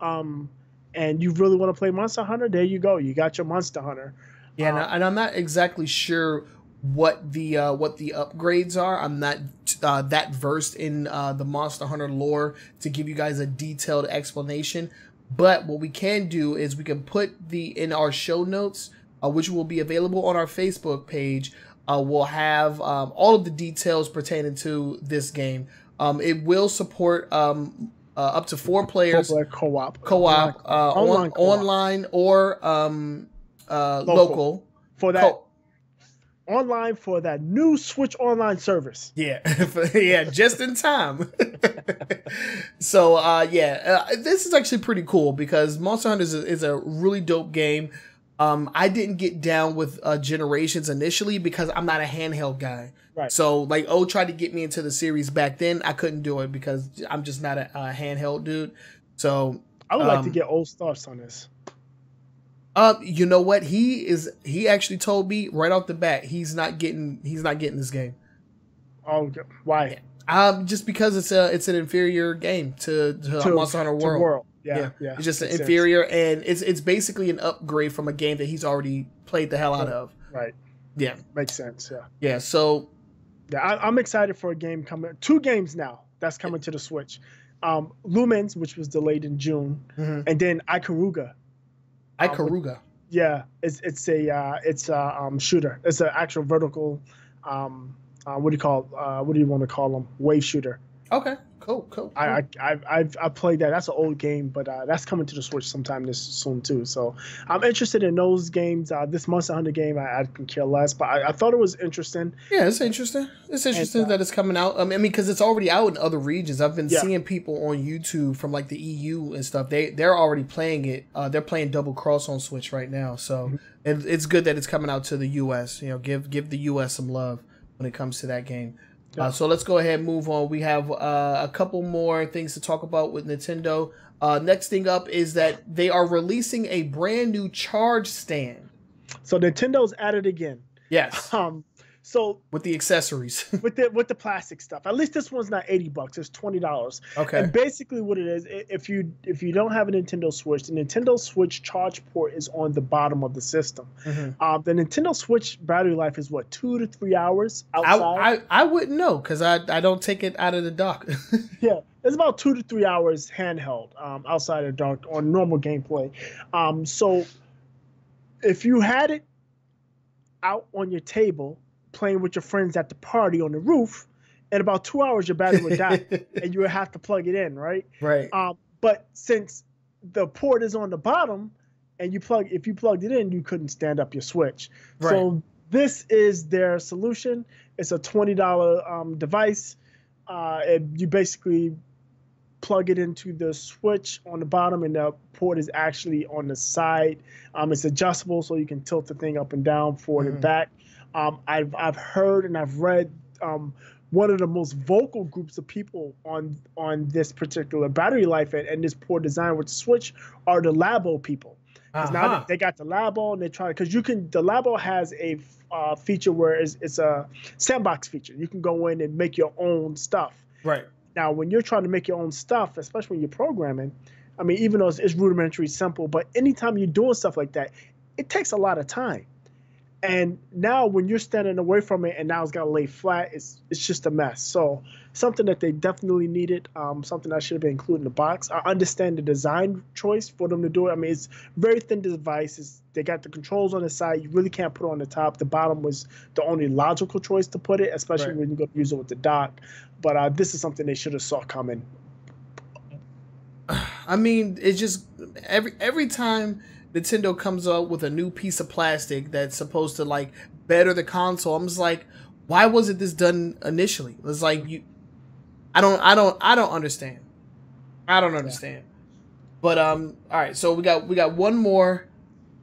and you really want to play Monster Hunter, there you go. You got your Monster Hunter. Yeah, and I'm not exactly sure what the upgrades are. I'm not that versed in the Monster Hunter lore to give you guys a detailed explanation. But what we can do is we can put in our show notes, which will be available on our Facebook page. We'll have all of the details pertaining to this game. It will support up to 4 players, co-op, online or local for that. Online for that new Switch Online service. Yeah, yeah, just in time. So, this is actually pretty cool because Monster Hunter is a really dope game. I didn't get down with Generations initially because I'm not a handheld guy. Right. So, tried to get me into the series back then. I couldn't do it because I'm just not a handheld dude. So, I would like to get old starts on this. You know what? He actually told me right off the bat he's not getting this game. Oh, why? Just because it's an inferior game to Monster Hunter World. Yeah. It's just an inferior, and it's basically an upgrade from a game that he's already played the hell out of. Right. Yeah. Makes sense. Yeah. Yeah. So. Yeah, I'm excited for a game coming. 2 games now that's coming to the Switch. Lumens, which was delayed in June, and then Ikaruga. Ikaruga. Yeah, it's a shooter. It's an actual vertical. What do you want to call them? Wave shooter. Okay, cool. I played that. That's an old game, but that's coming to the Switch sometime this soon too. So I'm interested in those games. This Monster Hunter game, I can care less, but I thought it was interesting. Yeah, it's interesting. It's interesting that it's coming out. I mean, because it's already out in other regions. I've been seeing people on YouTube from like the EU and stuff. They're already playing it. They're playing Double Cross on Switch right now. So it's good that it's coming out to the US. You know, give the US some love when it comes to that game. So let's go ahead and move on. We have a couple more things to talk about with Nintendo. Next thing up is that they are releasing a brand new charge stand. So Nintendo's at it again. Yes. So with the accessories, with the plastic stuff. At least this one's not $80; it's $20. Okay. And basically, what it is, if you don't have a Nintendo Switch, the Nintendo Switch charge port is on the bottom of the system. The Nintendo Switch battery life is what, 2 to 3 hours outside. I wouldn't know because I don't take it out of the dock. Yeah, it's about 2 to 3 hours handheld outside of the dock on normal gameplay. So if you had it out on your table, playing with your friends at the party on the roof, in about 2 hours your battery would die and you would have to plug it in, right? Right. But since the port is on the bottom and if you plugged it in, you couldn't stand up your Switch. Right. So this is their solution. It's a $20 device. You basically plug it into the Switch on the bottom, and the port is actually on the side. It's adjustable, so you can tilt the thing up and down, forward and back. I've heard and I've read one of the most vocal groups of people on this particular battery life and this poor design with the Switch are the Labo people. Because now they got the Labo, and they're trying, because the Labo has a feature where it's a sandbox feature. You can go in and make your own stuff. Right. Now, when you're trying to make your own stuff, especially when you're programming, I mean, even though it's rudimentary, simple, but anytime you're doing stuff like that, it takes a lot of time. And now when you're standing away from it and now it's got to lay flat, it's just a mess. So something that they definitely needed, something that should have been included in the box. I understand the design choice for them to do it. I mean, it's very thin devices. They got the controls on the side. You really can't put it on the top. The bottom was the only logical choice to put it, especially when you go to use it with the dock. But this is something they should have saw coming. I mean, it's just every time Nintendo comes up with a new piece of plastic that's supposed to like better the console, I'm just like, why wasn't this done initially? It's like I don't understand. I don't understand. But all right, so we got one more,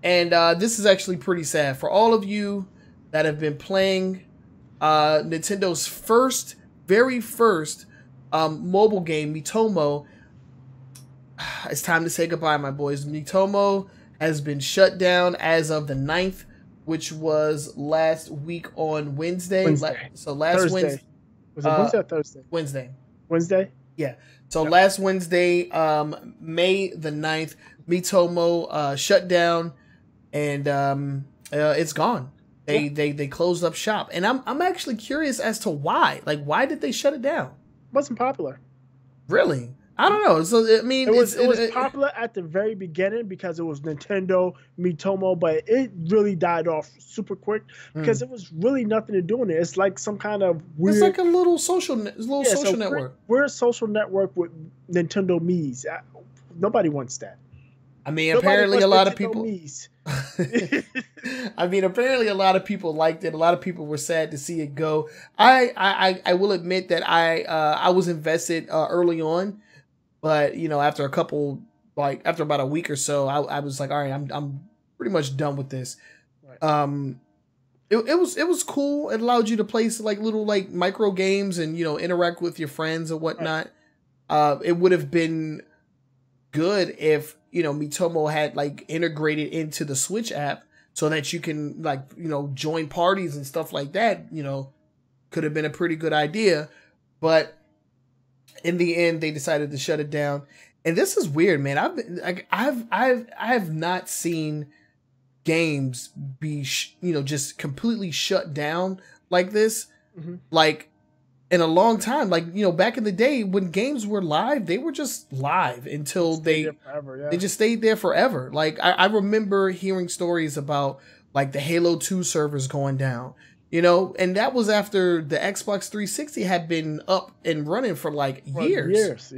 and this is actually pretty sad for all of you that have been playing Nintendo's very first mobile game, Miitomo. It's time to say goodbye, my boys. Miitomo has been shut down as of the 9th, which was last week on Wednesday. So last Wednesday. Was it Wednesday or Thursday? Wednesday. Wednesday? Yeah. So last Wednesday, May the 9th, Miitomo shut down, and it's gone. They closed up shop. And I'm actually curious as to why. Like, why did they shut it down? It wasn't popular. Really? I don't know. So I mean, it was popular at the very beginning because it was Nintendo Miitomo, but it really died off super quick because it was really nothing to do in it. It's like some kind of weird. It's like a little social network. We're a social network with Nintendo Mii's. Nobody wants that. I mean, apparently a lot of people. I mean, apparently a lot of people liked it. A lot of people were sad to see it go. I will admit that I was invested early on. But, you know, after after about a week or so, I was like, all right, I'm pretty much done with this. Right. It was cool. It allowed you to play like little like micro games and, you know, interact with your friends and whatnot. Right. It would have been good if Mitomo had like integrated into the Switch app so that you can like, join parties and stuff like that, could have been a pretty good idea. But in the end, they decided to shut it down. And this is weird, man. I have not seen games be just completely shut down like this, like in a long time. Like, back in the day when games were live, they were just live until they just stayed there forever. Like I remember hearing stories about like the Halo 2 servers going down, and that was after the Xbox 360 had been up and running for like years.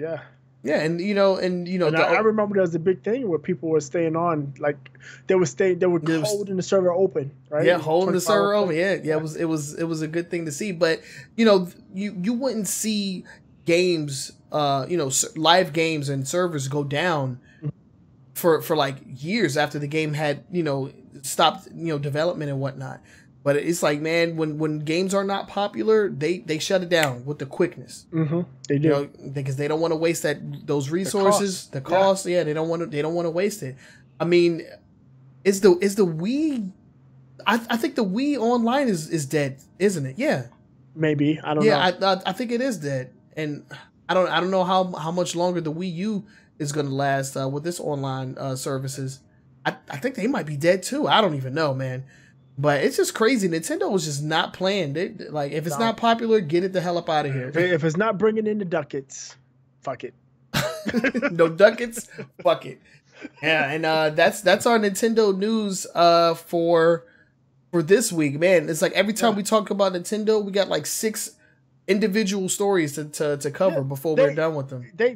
Yeah, and I remember there was a big thing where people were staying on, like they were holding the server open, right? Yeah, holding the server open. Yeah. It was a good thing to see. But you wouldn't see games, live games and servers go down for like years after the game had stopped development and whatnot. But it's like, man, when games are not popular, they shut it down with the quickness. They do, because they don't want to waste those resources, the cost. Yeah, they don't want to waste it. I mean, is the Wii? I think the Wii Online is dead, isn't it? Yeah, maybe. I don't know. Yeah, I think it is dead, and I don't know how much longer the Wii U is going to last with this online services. I think they might be dead too. I don't even know, man. But it's just crazy. Nintendo was just not playing. Like, if it's not popular, get it the hell up out of here. If it's not bringing in the ducats, fuck it. No ducats, fuck it. Yeah, and that's our Nintendo news for this week, man. It's like every time we talk about Nintendo, we got like 6 individual stories to cover before we're done with them. They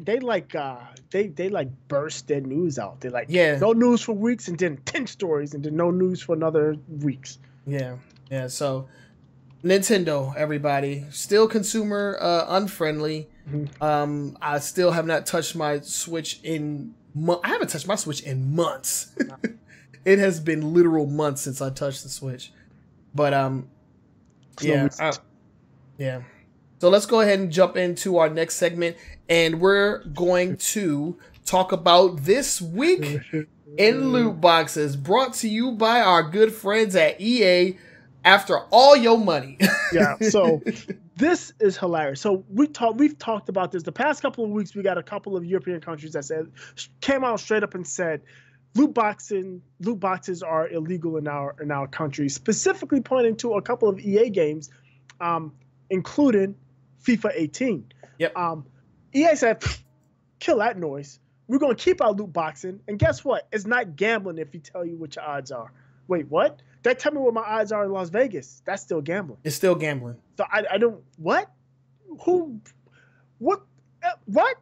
burst their news out. They're like, no news for weeks, and then 10 stories, and then no news for another weeks. Yeah. So Nintendo, everybody, still consumer unfriendly. I still have not touched my Switch I haven't touched my Switch in months. It has been literal months since I touched the Switch. But yeah. So let's go ahead and jump into our next segment, and we're going to talk about this week in loot boxes, brought to you by our good friends at EA. After all your money. Yeah. So this is hilarious. So we've talked about this the past couple of weeks. We got a couple of European countries that came out straight up and said loot boxes are illegal in our country, specifically pointing to a couple of EA games, including FIFA 18. Yep. EA said, kill that noise. We're going to keep our loot boxing. And guess what? It's not gambling if you tell you what your odds are. Wait, what? They tell me what my odds are in Las Vegas. That's still gambling. It's still gambling. So I don't, what? Who, what? What?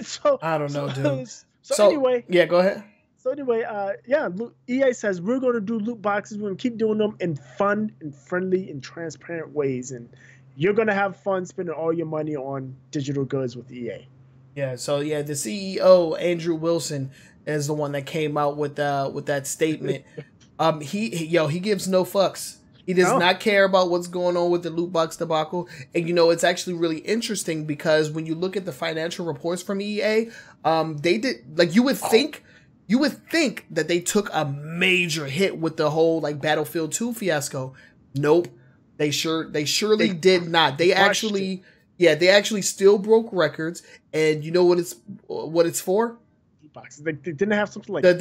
So I don't know, dude. So anyway. Yeah, go ahead. So anyway, EA says we're going to do loot boxes. We're going to keep doing them in fun and friendly and transparent ways. And you're going to have fun spending all your money on digital goods with EA. Yeah, so the CEO, Andrew Wilson, is the one that came out with that statement. He gives no fucks. He does not care about what's going on with the loot box debacle. And it's actually really interesting because when you look at the financial reports from EA, they did, like, you would think that they took a major hit with the whole like Battlefield 2 fiasco. Nope. They surely did not. They actually still broke records, and you know what it's for? They didn't have something like the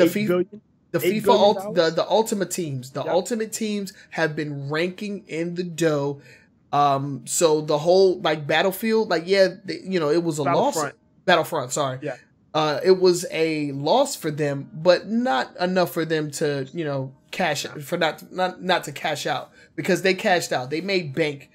FIFA the Ultimate Teams. The Ultimate Teams have been ranking in the dough. So the whole like Battlefield, like it was a loss. Battlefront, sorry. Yeah. It was a loss for them, but not enough for them to not to cash out, because they cashed out. They made bank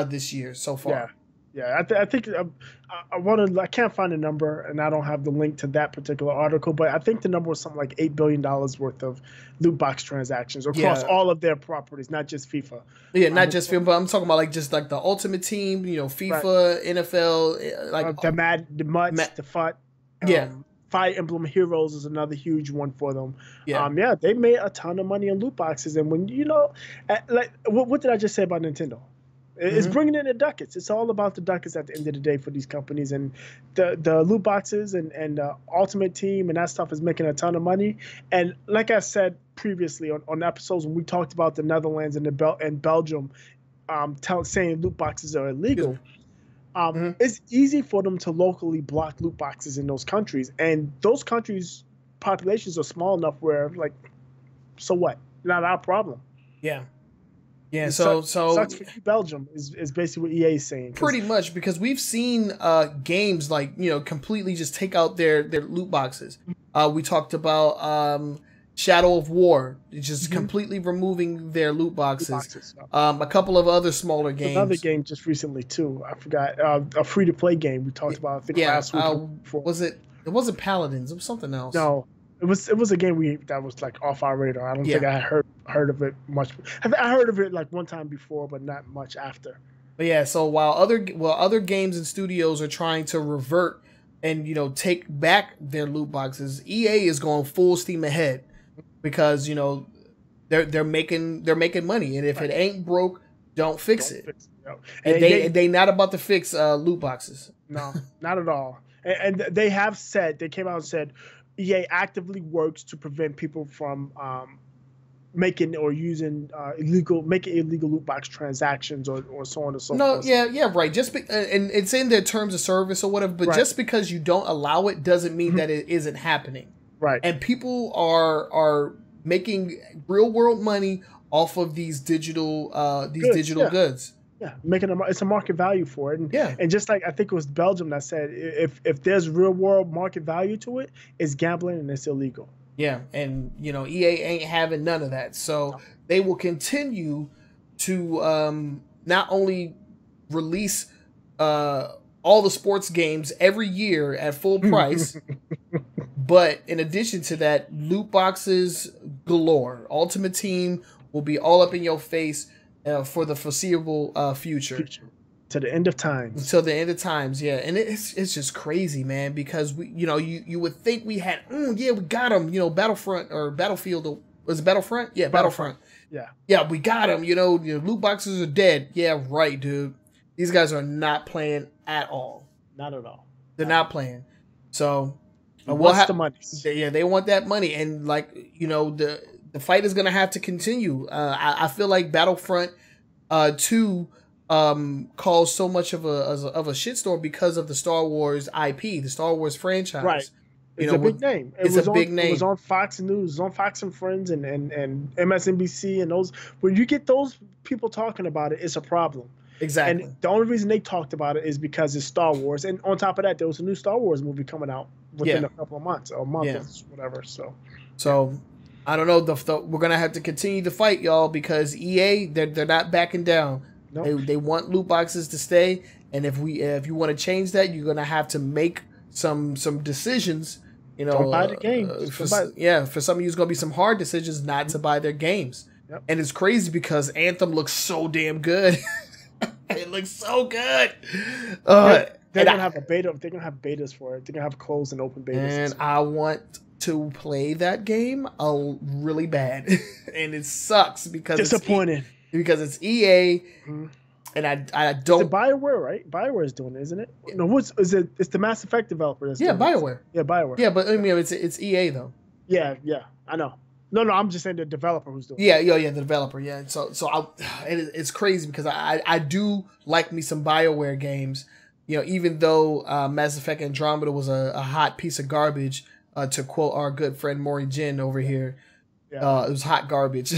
this year so far. Yeah. I think I can't find a number, and I don't have the link to that particular article, but I think the number was something like $8 billion worth of loot box transactions across all of their properties, not just FIFA. Yeah, not just FIFA, but I'm talking about like just like the Ultimate Team, FIFA, right. NFL, like the FUT. Fire Emblem Heroes is another huge one for them. Yeah. They made a ton of money on loot boxes, and when like what did I just say about Nintendo? It's bringing in the ducats. It's all about the ducats at the end of the day for these companies, and the loot boxes and Ultimate Team and that stuff is making a ton of money. And like I said previously on episodes when we talked about the Netherlands and Belgium, saying loot boxes are illegal. It's easy for them to locally block loot boxes in those countries, and those countries' populations are small enough where, like, so what? Not our problem. Yeah. Yeah, so sucks for you, Belgium is basically what EA is saying. Pretty much, because we've seen games like, completely just take out their loot boxes. We talked about Shadow of War, just completely removing their loot boxes. A couple of other smaller games. Another game just recently too. I forgot a free to play game we talked about. I think last week. Was it? It wasn't Paladins. It was something else. No. It was a game that was like off our radar. I don't think I had heard of it much. I heard of it like one time before, but not much after. But yeah, so while other games and studios are trying to revert and take back their loot boxes, EA is going full steam ahead because they're making money, and if it ain't broke, don't fix it. And they not about to fix loot boxes. No, not at all. And they have said, they came out and said, EA actively works to prevent people from making or using illegal loot box transactions or so on and so forth. Yeah, right. And it's in their terms of service or whatever. But just because you don't allow it doesn't mean that it isn't happening. Right. And people are making real world money off of these digital goods. Yeah, it's a market value for it, and just like I think it was Belgium that said, if there's real world market value to it, it's gambling and it's illegal. Yeah, and EA ain't having none of that, so they will continue to not only release all the sports games every year at full price, but in addition to that, loot boxes galore. Ultimate Team will be all up in your face. For the foreseeable future. To the end of times. Until the end of times, yeah. And it's just crazy, man, because you would think we had, we got them, Battlefront or Battlefield. Was it Battlefront? Yeah, Battlefront. Yeah. Yeah, we got them, loot boxes are dead. Yeah, right, dude. These guys are not playing at all. Not at all. They're not playing. So, what's the money? They want that money. And the fight is going to have to continue. I feel like Battlefront 2 caused so much of a shitstorm because of the Star Wars IP, the Star Wars franchise. Right. It's a big name. It's a big name. It was on Fox News, it was on Fox and Friends and MSNBC and those. When you get those people talking about it, it's a problem. Exactly. And the only reason they talked about it is because it's Star Wars. And on top of that, there was a new Star Wars movie coming out within a couple of months, or a month or whatever. So I don't know. We're gonna have to continue to fight, y'all, because EA they're not backing down. Nope. They want loot boxes to stay, and if you want to change that, you're gonna have to make some decisions. Don't buy the game. For some of you, it's gonna be some hard decisions not to buy their games. Yep. And it's crazy because Anthem looks so damn good. It looks so good. They're gonna have a beta. They're gonna have betas for it. They're gonna have closed and open betas. And I want to play that game really bad, and it sucks because disappointed because it's EA, and I don't. It's BioWare, right? BioWare is doing it, isn't it? No, what's is it? It's the Mass Effect developer. BioWare. Yeah, BioWare. Yeah, but I mean it's EA though. Yeah, I know. No, I'm just saying the developer who's doing it. Yeah, the developer. Yeah, so it's crazy because I do like me some BioWare games. Even though Mass Effect Andromeda was a hot piece of garbage. To quote our good friend Maury Jin over here, it was hot garbage.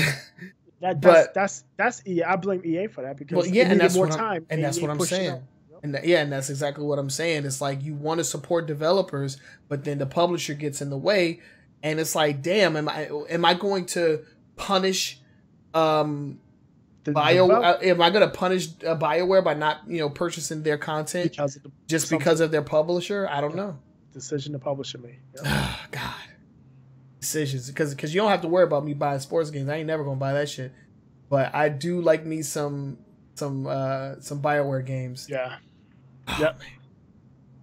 That's EA. I blame EA for that because and that's more time. And that's what I'm saying. And that's exactly what I'm saying. It's like you want to support developers, but then the publisher gets in the way, and it's like, damn, am I going to punish am I going to punish BioWare by not purchasing their content because of their publisher? I don't know. Decision the publisher made. Oh, God. Decisions. Because you don't have to worry about me buying sports games. I ain't never gonna buy that shit. But I do like me some BioWare games. Yeah. Yep.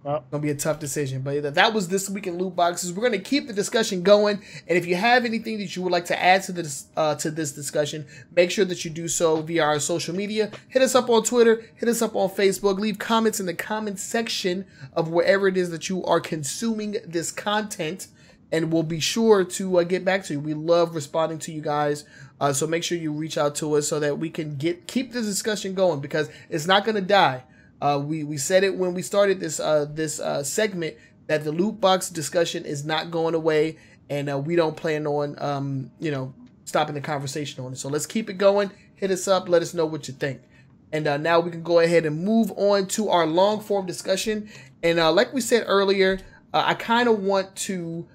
Gonna be a tough decision, but that was this week in loot boxes. We're gonna keep the discussion going, and if you have anything that you would like to add to this discussion, make sure that you do so via our social media. Hit us up on Twitter, hit us up on Facebook, leave comments in the comment section of wherever it is that you are consuming this content, and we'll be sure to get back to you. We love responding to you guys, so make sure you reach out to us so that we can keep the discussion going, because it's not gonna die. We said it when we started this segment that the loot box discussion is not going away, and we don't plan on stopping the conversation on it. So let's keep it going. Hit us up. Let us know what you think. And now we can go ahead and move on to our long form discussion. And like we said earlier, I kind of want to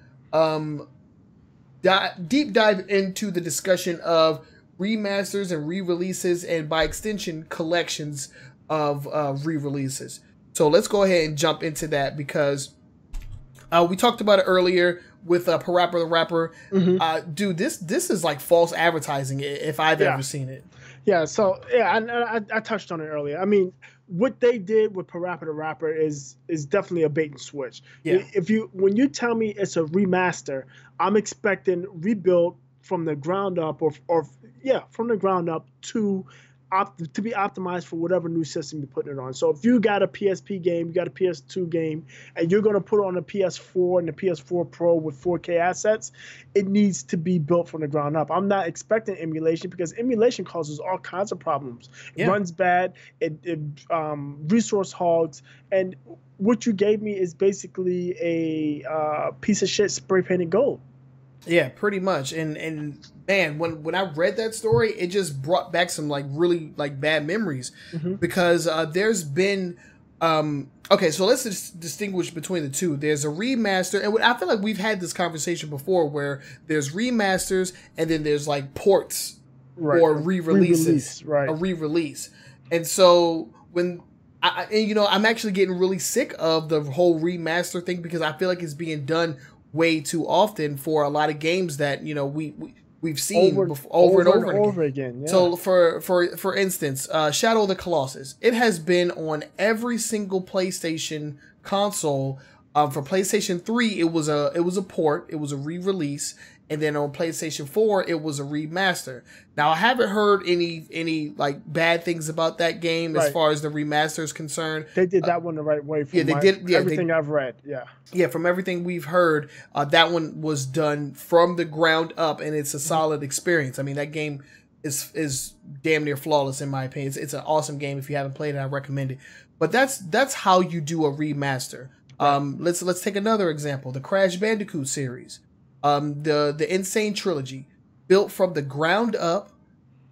deep dive into the discussion of remasters and re-releases, and by extension collections of re-releases. So let's go ahead and jump into that, because we talked about it earlier with Parappa the Rapper. Dude, this is like false advertising if I've ever seen it. Yeah, so I touched on it earlier. I mean, what they did with Parappa the Rapper is definitely a bait and switch. Yeah. When you tell me it's a remaster, I'm expecting rebuild from the ground up, or from the ground up to be optimized for whatever new system you're putting it on. So if you got a PSP game, you got a PS2 game, and you're going to put it on a PS4 and the PS4 Pro with 4K assets, it needs to be built from the ground up. I'm not expecting emulation, because emulation causes all kinds of problems. It runs bad, it resource hogs, and what you gave me is basically a piece of shit spray painted gold. Yeah, pretty much. And man, when I read that story, it just brought back some really bad memories, because there's been okay, so let's just distinguish between the two. There's a remaster, and I feel like we've had this conversation before, where there's remasters and then there's like ports or re-releases, a re-release. And so when I'm actually getting really sick of the whole remaster thing, because I feel like it's being done way too often for a lot of games that we've seen over and over again. Yeah. So for instance, Shadow of the Colossus, it has been on every single PlayStation console. For PlayStation 3, it was a port, it was a re-release, and then on PlayStation 4, it was a remaster. Now, I haven't heard any like bad things about that game as far as the remaster is concerned. They did that one the right way. From everything I've read. Yeah, from everything we've heard, that one was done from the ground up, and it's a solid experience. I mean, that game is damn near flawless in my opinion. It's an awesome game. If you haven't played it, I recommend it. But that's how you do a remaster. Let's take another example: the Crash Bandicoot series. The Insane Trilogy, built from the ground up,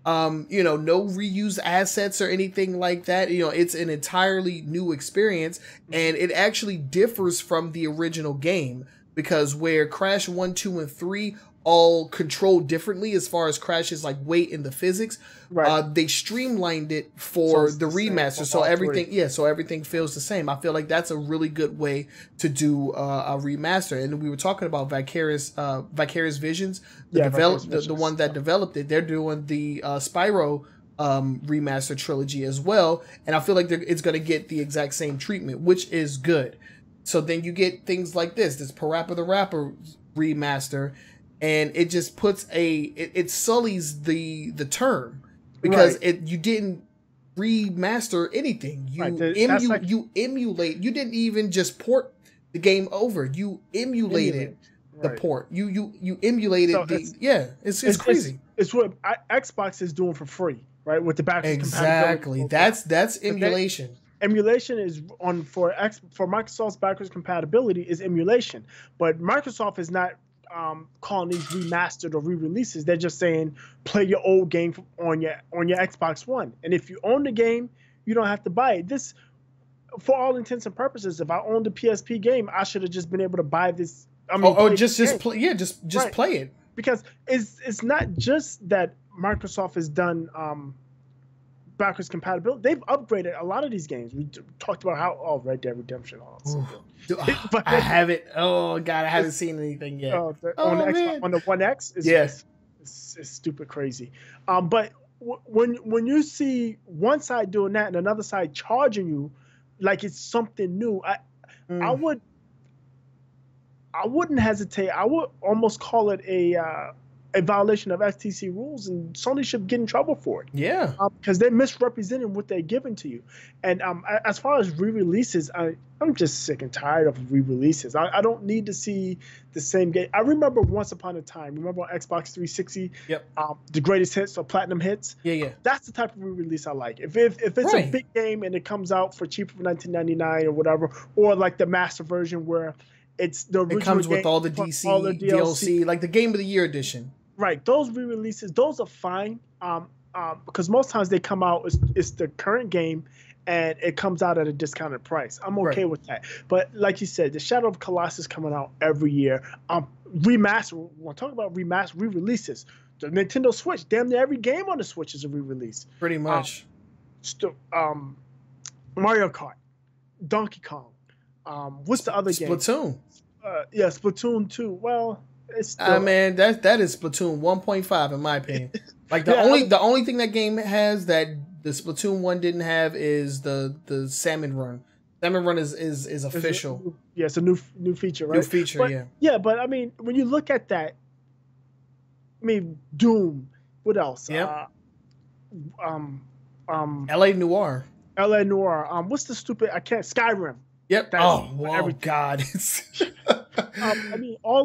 no reused assets or anything like that. It's an entirely new experience, and it actually differs from the original game, because where Crash 1, 2, and 3 all controlled differently as far as Crash's like weight and the physics, they streamlined it for the remaster, so everything feels the same. I feel like that's a really good way to do a remaster. And we were talking about Vicarious Visions, the one that developed it. They're doing the Spyro remaster trilogy as well, and I feel like it's going to get the exact same treatment, which is good. So then you get things like this Parappa the Rapper remaster, and it just puts it sullies the term, because you didn't remaster anything. You emulate. You didn't even just port the game over. You emulated the port. You emulated it's crazy. It's what Xbox is doing for free, right? With the backwards compatibility. That's emulation. Emulation is for Microsoft's backwards compatibility is emulation, but Microsoft is not calling these remastered or re-releases. They're just saying play your old game on your Xbox One, and if you own the game, you don't have to buy it. This, for all intents and purposes, if I owned a PSP game, I should have just been able to buy this. Just play it, because it's not just that Microsoft has done backwards compatibility. They've upgraded a lot of these games. We talked about how Red Dead Redemption. I haven't. Oh God, I haven't seen anything yet. On the One X, it's stupid crazy. But when you see one side doing that and another side charging you like it's something new, I wouldn't hesitate. I would almost call it a violation of FTC rules, and Sony should get in trouble for it. Yeah, because they're misrepresenting what they're giving to you. And as far as re-releases, I'm just sick and tired of re-releases. I don't need to see the same game. I remember once upon a time. Remember on Xbox 360? Yep. The greatest hits or platinum hits. Yeah. That's the type of re-release I like. If it's a big game and it comes out for cheaper for $19.99 or whatever, or like the master version where it's the original. It comes game with all the DLC, like the Game of the Year edition. Right, those re-releases, those are fine. Because most times they come out, it's the current game, and it comes out at a discounted price. I'm okay with that. But like you said, the Shadow of Colossus coming out every year. Remaster. We'll talk about re-releases. The Nintendo Switch, damn near every game on the Switch is a re-release. Pretty much. Mario Kart, Donkey Kong. What's the other game? Splatoon. Yeah, Splatoon 2. Well. Man, that is Splatoon 1.5 in my opinion. Like the only thing that game has that the Splatoon 1 didn't have is the Salmon Run. Salmon Run is official. It's a new feature, right? New feature, but, yeah. Yeah, but I mean, when you look at that, I mean, Doom. What else? Yep. L.A. Noire. L.A. Noire. What's the stupid? Skyrim. Yep. God. I mean, all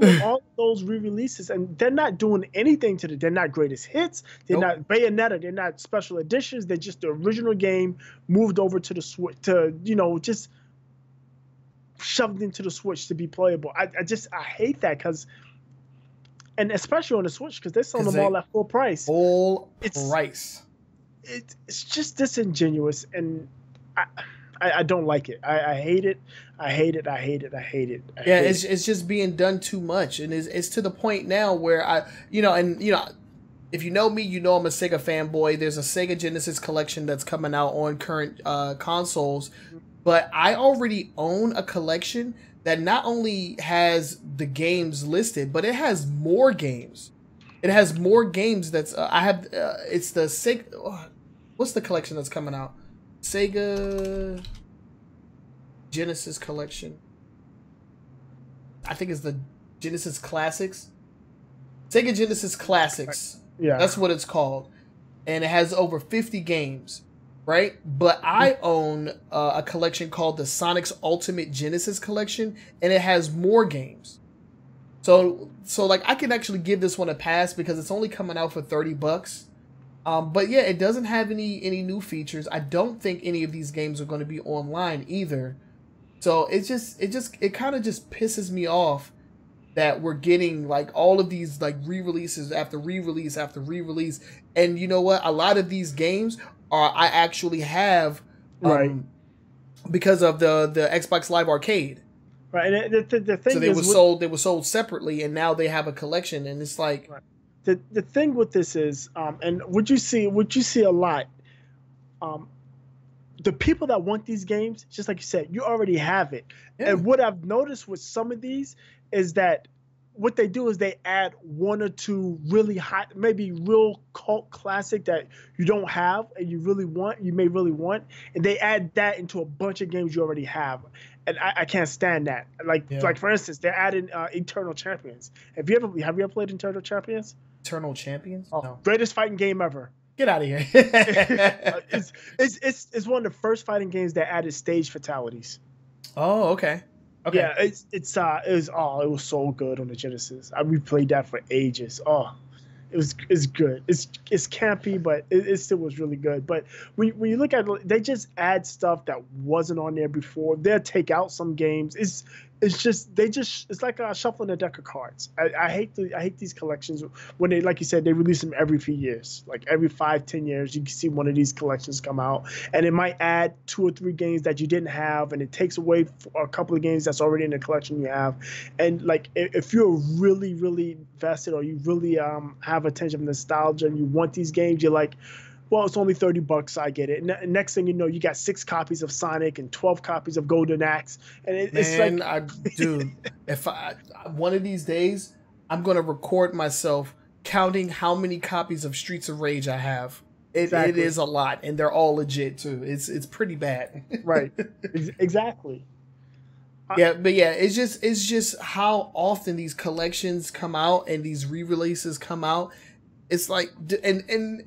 those re-releases, and they're not doing anything to it. They're not greatest hits. They're not Bayonetta. They're not special editions. They're just the original game moved over to the Switch just shoved into the Switch to be playable. I hate that and especially on the Switch because they're selling them all at full price. It's just disingenuous, and I don't like it. I hate it. I hate it. It's just being done too much, and it's to the point now where if you know me, you know I'm a Sega fanboy. There's a Sega Genesis collection that's coming out on current consoles, but I already own a collection that not only has the games listed, but it has more games. It has more games that's I have. It's the Sega. What's the collection that's coming out? Sega Genesis collection. I think it's the Genesis Classics. Sega Genesis Classics. Yeah. That's what it's called. And it has over 50 games, right? But I own a collection called the Sonic's Ultimate Genesis Collection, and it has more games. So like I can actually give this one a pass because it's only coming out for $30. But yeah, it doesn't have any new features. I don't think any of these games are going to be online either. So it kind of just pisses me off that we're getting like all of these like re-releases after re-release after re-release. And you know what? A lot of these games I actually have because of the Xbox Live Arcade. Right. And the thing so they were sold separately, and now they have a collection, and it's like the thing with this is and what you see a lot, the people that want these games, just like you said, you already have it. Yeah. And what I've noticed with some of these is that what they do is they add one or two really hot, maybe real cult classic that you don't have and you may really want, and they add that into a bunch of games you already have. And I can't stand that. Like for instance, they're adding Eternal Champions. Have you ever played Eternal Champions? Eternal Champions? Oh, no. Greatest fighting game ever. Get out of here. It's one of the first fighting games that added stage fatalities. Oh, okay. Okay. Yeah, it was so good on the Genesis. I replayed that for ages. Oh, it's good. It's campy, but it still was really good. But when you look at it, they just add stuff that wasn't on there before. They'll take out some games. It's like shuffling a deck of cards. I hate these collections when they, like you said, they release them every few years. Like every 5-10 years, you can see one of these collections come out, and it might add 2 or 3 games that you didn't have, and it takes away a couple of games that's already in the collection you have. And like if you're really, really vested, or you really have attention of nostalgia and you want these games, you're like, well, it's only $30. I get it. And next thing you know, you got 6 copies of Sonic and 12 copies of Golden Axe. And it's like, dude, if one of these days, I'm gonna record myself counting how many copies of Streets of Rage I have. It is a lot, and they're all legit too. It's pretty bad. Right. Exactly. Yeah, but yeah, it's just how often these collections come out and these re-releases come out. It's like, and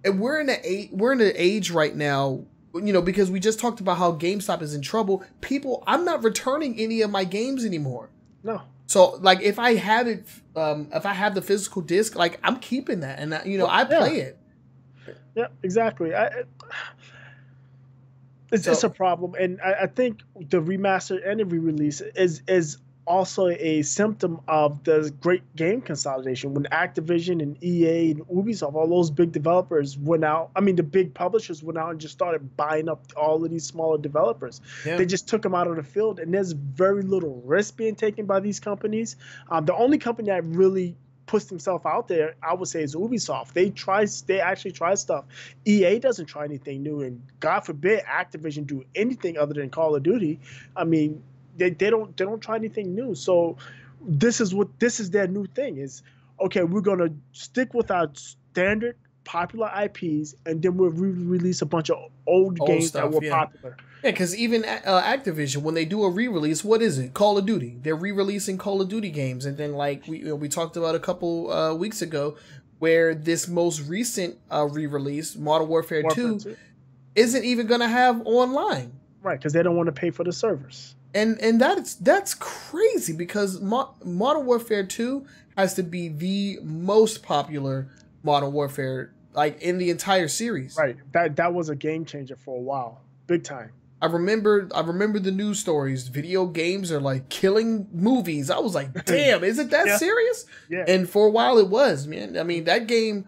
we're in the age right now, because we just talked about how GameStop is in trouble. I'm not returning any of my games anymore. No. So like if I have it, if I have the physical disc, like I'm keeping that, and I play it. Yeah, exactly. It's a problem, and I think the remaster and the re-release is also a symptom of the great game consolidation. When Activision and EA and Ubisoft, all those big developers went out, the big publishers went out and just started buying up all of these smaller developers. Yeah. They just took them out of the field, and there's very little risk being taken by these companies. The only company that really puts themselves out there, I would say, is Ubisoft. They actually try stuff. EA doesn't try anything new, and God forbid Activision do anything other than Call of Duty. They don't try anything new. So this is their new thing is, okay, we're gonna stick with our standard popular IPs, and then we'll release a bunch of old games stuff, that were popular. Yeah, because even Activision, when they do a re-release, what is it? Call of Duty. They're re-releasing Call of Duty games, and then like we talked about a couple weeks ago, where this most recent re-release, Modern Warfare 2, isn't even gonna have online. Right, because they don't want to pay for the servers. And that's crazy, because Modern Warfare 2 has to be the most popular Modern Warfare like in the entire series. Right. That was a game changer for a while. Big time. I remember the news stories. Video games are like killing movies. I was like, damn, is it that serious? Yeah. And for a while it was, man. That game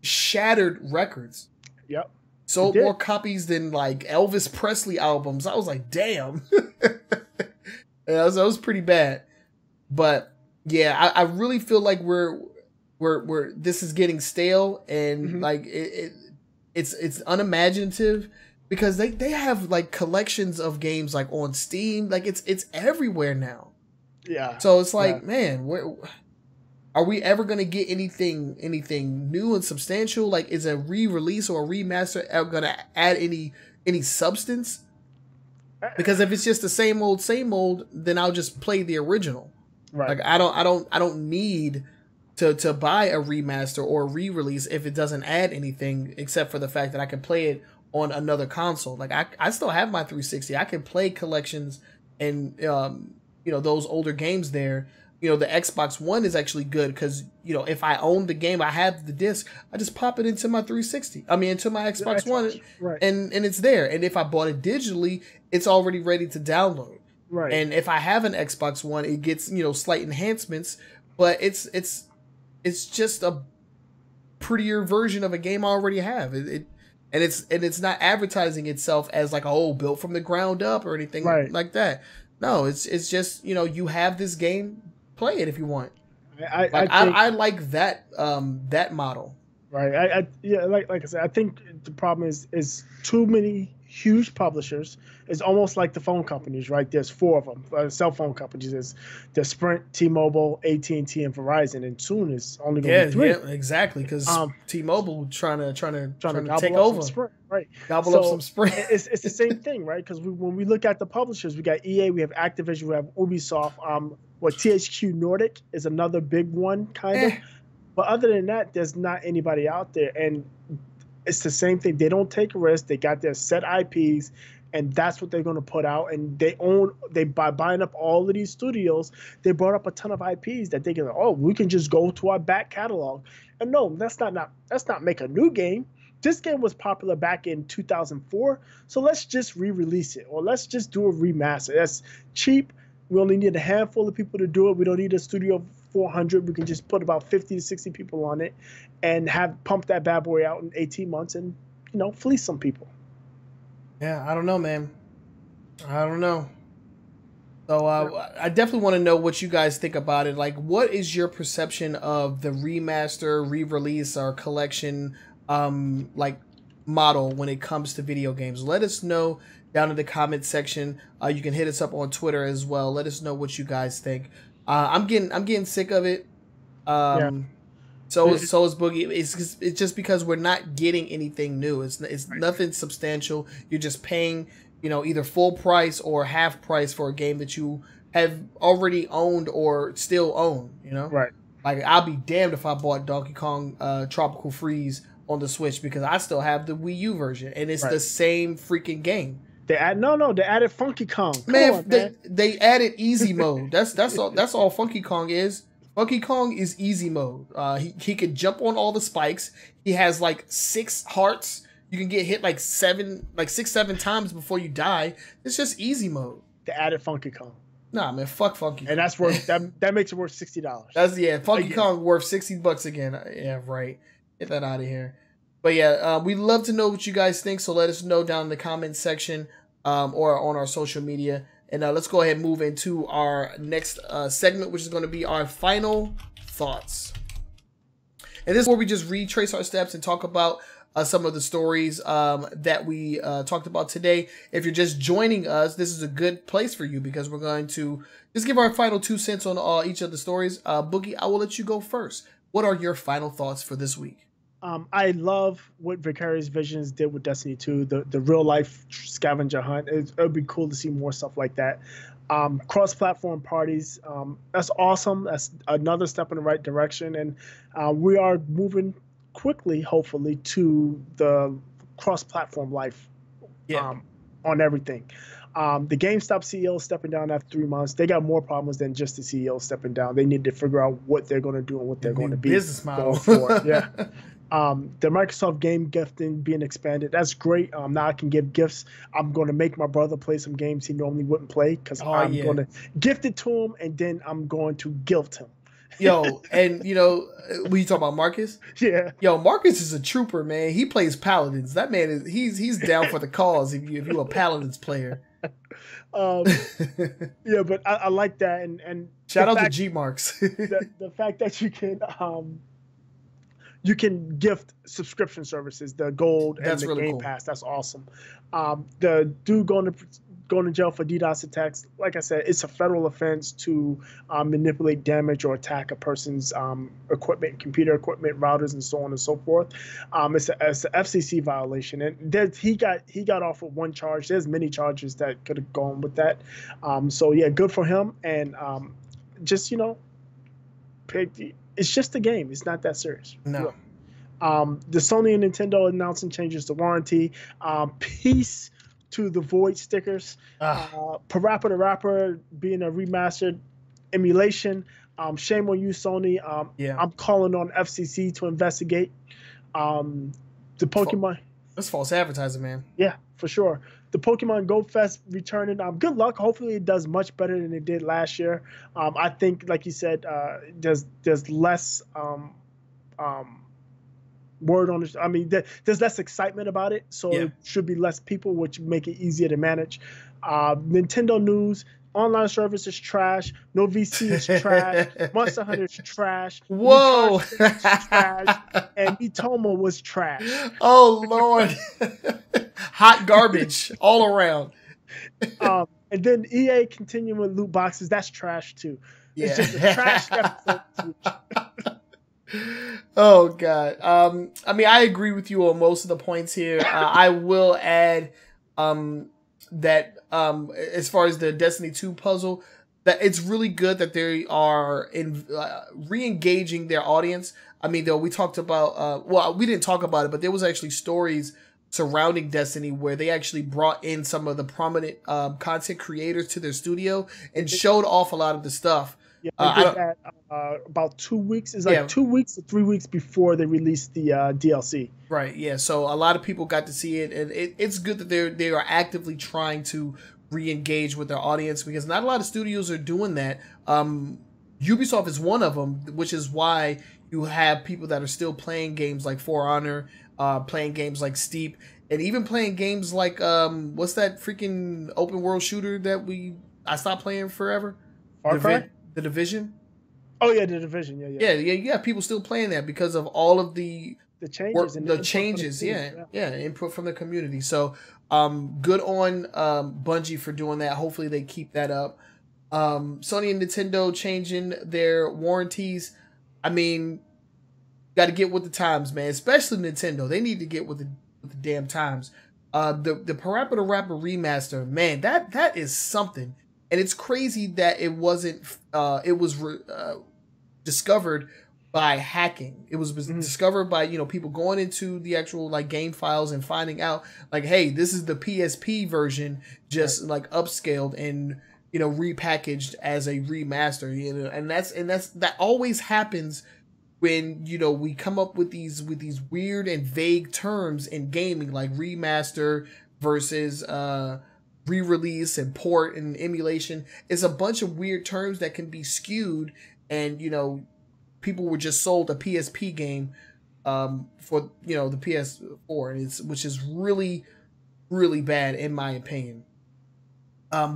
shattered records. Yep. Sold more copies than like Elvis Presley albums. I was like, damn. That was pretty bad. But yeah, I really feel like we're this is getting stale, and like it's unimaginative, because they have like collections of games like on Steam, like it's everywhere now. Yeah. So it's like, man, are we ever gonna get anything new and substantial? Like, is a re-release or a remaster ever gonna add any substance? Because if it's just the same old, then I'll just play the original. Right. Like I don't need to buy a remaster or a re-release if it doesn't add anything, except for the fact that I can play it on another console. Like I still have my 360. I can play collections and those older games there. The Xbox One is actually good because if I own the game, I have the disc, I just pop it into my 360. Into my Xbox One, right. and it's there. And if I bought it digitally, it's already ready to download. Right. And if I have an Xbox One, it gets slight enhancements, but it's just a prettier version of a game I already have. And it's not advertising itself as like built from the ground up or anything like that. No, it's just you have this game, play it if you want. I like that that model. Right. Like I said, I think the problem is too many huge publishers. It's almost like the phone companies, right? There's 4 of them. Cell phone companies. There's Sprint, T-Mobile, AT&T, and Verizon, and soon it's only going to be 3. Yeah, exactly. Because T-Mobile trying to take over, Sprint, right? Gobble up some Sprint. It's the same thing, right? Because when we look at the publishers, we got EA, we have Activision, we have Ubisoft. THQ Nordic is another big one, kind of. But other than that, there's not anybody out there, and it's the same thing. They don't take a risk. They got their set IPs, and that's what they're going to put out. And by buying up all of these studios, they brought up a ton of IPs that they can. We can just go to our back catalog. And no, that's not make a new game. This game was popular back in 2004, so let's just re-release it, or let's just do a remaster. That's cheap. We only need a handful of people to do it. We don't need a studio of 400. We can just put about 50 to 60 people on it and pump that bad boy out in 18 months and, fleece some people. Yeah, I don't know, man. I don't know. So I definitely want to know what you guys think about it. Like, what is your perception of the remaster, re-release, or collection model when it comes to video games? Let us know down in the comment section. You can hit us up on Twitter as well. Let us know what you guys think. I'm getting sick of it. So is Boogie. It's just because we're not getting anything new. It's nothing substantial. You're just paying either full price or half price for a game that you have already owned or still own, Right. Like, I'll be damned if I bought Donkey Kong Tropical Freeze on the Switch because I still have the Wii U version, and it's the same freaking game. They added Funky Kong. Man, they added easy mode. That's all Funky Kong is. Funky Kong is easy mode. He can jump on all the spikes. He has like 6 hearts. You can get hit like 6-7 times before you die. It's just easy mode. They added Funky Kong. Nah, man, fuck Funky Kong. And that's worth that makes it worth $60. Funky Kong worth $60 again. Yeah, right. Get that out of here. But yeah, we'd love to know what you guys think. So let us know down in the comments section or on our social media. And let's go ahead and move into our next segment, which is going to be our final thoughts. And this is where we just retrace our steps and talk about some of the stories that we talked about today. If you're just joining us, this is a good place for you because we're going to just give our final 2 cents on each of the stories. Boogie, I will let you go first. What are your final thoughts for this week? I love what Vicarious Visions did with Destiny 2, the real life scavenger hunt. It would be cool to see more stuff like that. Cross-platform parties, that's awesome. That's another step in the right direction. And we are moving quickly, hopefully, to the cross-platform life on everything. The GameStop CEO stepping down after 3 months. They got more problems than just the CEO stepping down. They need to figure out what they're going to do and what they're going to be business model going forward. Yeah. The Microsoft game gifting being expanded. That's great. Now I can give gifts. I'm going to make my brother play some games he normally wouldn't play because I'm going to gift it to him and then I'm going to guilt him. Yo, and when you talk about Marcus, yo, Marcus is a trooper, man. He plays Paladins. That man is he's down for the cause. If you're a Paladins player, yeah, but I like that, and shout out to G Marks. the fact that you can gift subscription services, the gold and the Game Pass. That's awesome. The dude going to jail for DDoS attacks. Like I said, it's a federal offense to manipulate, damage, or attack a person's equipment, computer equipment, routers, and so on and so forth. It's an FCC violation, and he got off with 1 charge. There's many charges that could have gone with that. So yeah, good for him. And just it's just a game. It's not that serious. No. The Sony and Nintendo announcing changes to warranty. Peace to the Void stickers. Parappa the Rapper being a remastered emulation. Shame on you, Sony. I'm calling on FCC to investigate. The Pokemon. That's false advertising, man. Yeah, for sure. The Pokemon Go Fest returning. Good luck. Hopefully it does much better than it did last year. I think, like you said, there's less word on it. I mean, there's less excitement about it, so it should be less people, which make it easier to manage. Nintendo news. Online service is trash. No VC is trash. Monster Hunter is trash. Whoa. Is trash. And Mitoma was trash. Oh, Lord. Hot garbage all around. And then EA continuing with loot boxes. That's trash, too. It's just a trash episode. Oh, God. I mean, I agree with you on most of the points here. I will add that as far as the Destiny 2 puzzle, that it's really good that they are re-engaging their audience. I mean, though, we talked about, well, we didn't talk about it, but there was actually stories surrounding Destiny where they actually brought in some of the prominent content creators to their studio and showed off a lot of the stuff. Yeah, they did that about 2 weeks. It's like 2 weeks or 3 weeks before they released the DLC. Right, yeah. So a lot of people got to see it, and it's good that they are actively trying to re-engage with their audience because not a lot of studios are doing that. Ubisoft is one of them, which is why you have people that are still playing games like For Honor, playing games like Steep, and even playing games like what's that freaking open world shooter that I stopped playing forever? Far Cry? The Division. Oh yeah, The Division. Yeah. People still playing that because of all of the changes. Input from the community. So, good on Bungie for doing that. Hopefully they keep that up. Sony and Nintendo changing their warranties. I mean, got to get with the times, man. Especially Nintendo. They need to get with the damn times. The Parappa the Rapper remaster, man, that is something, and it's crazy that it wasn't. It was discovered by hacking. It was discovered by people going into the actual like game files and finding out like, hey, this is the PSP version, just like upscaled and repackaged as a remaster. And that always happens when we come up with these weird and vague terms in gaming, like remaster versus re-release and port and emulation. It's a bunch of weird terms that can be skewed, and people were just sold a PSP game for the PS4, and which is really, really bad in my opinion.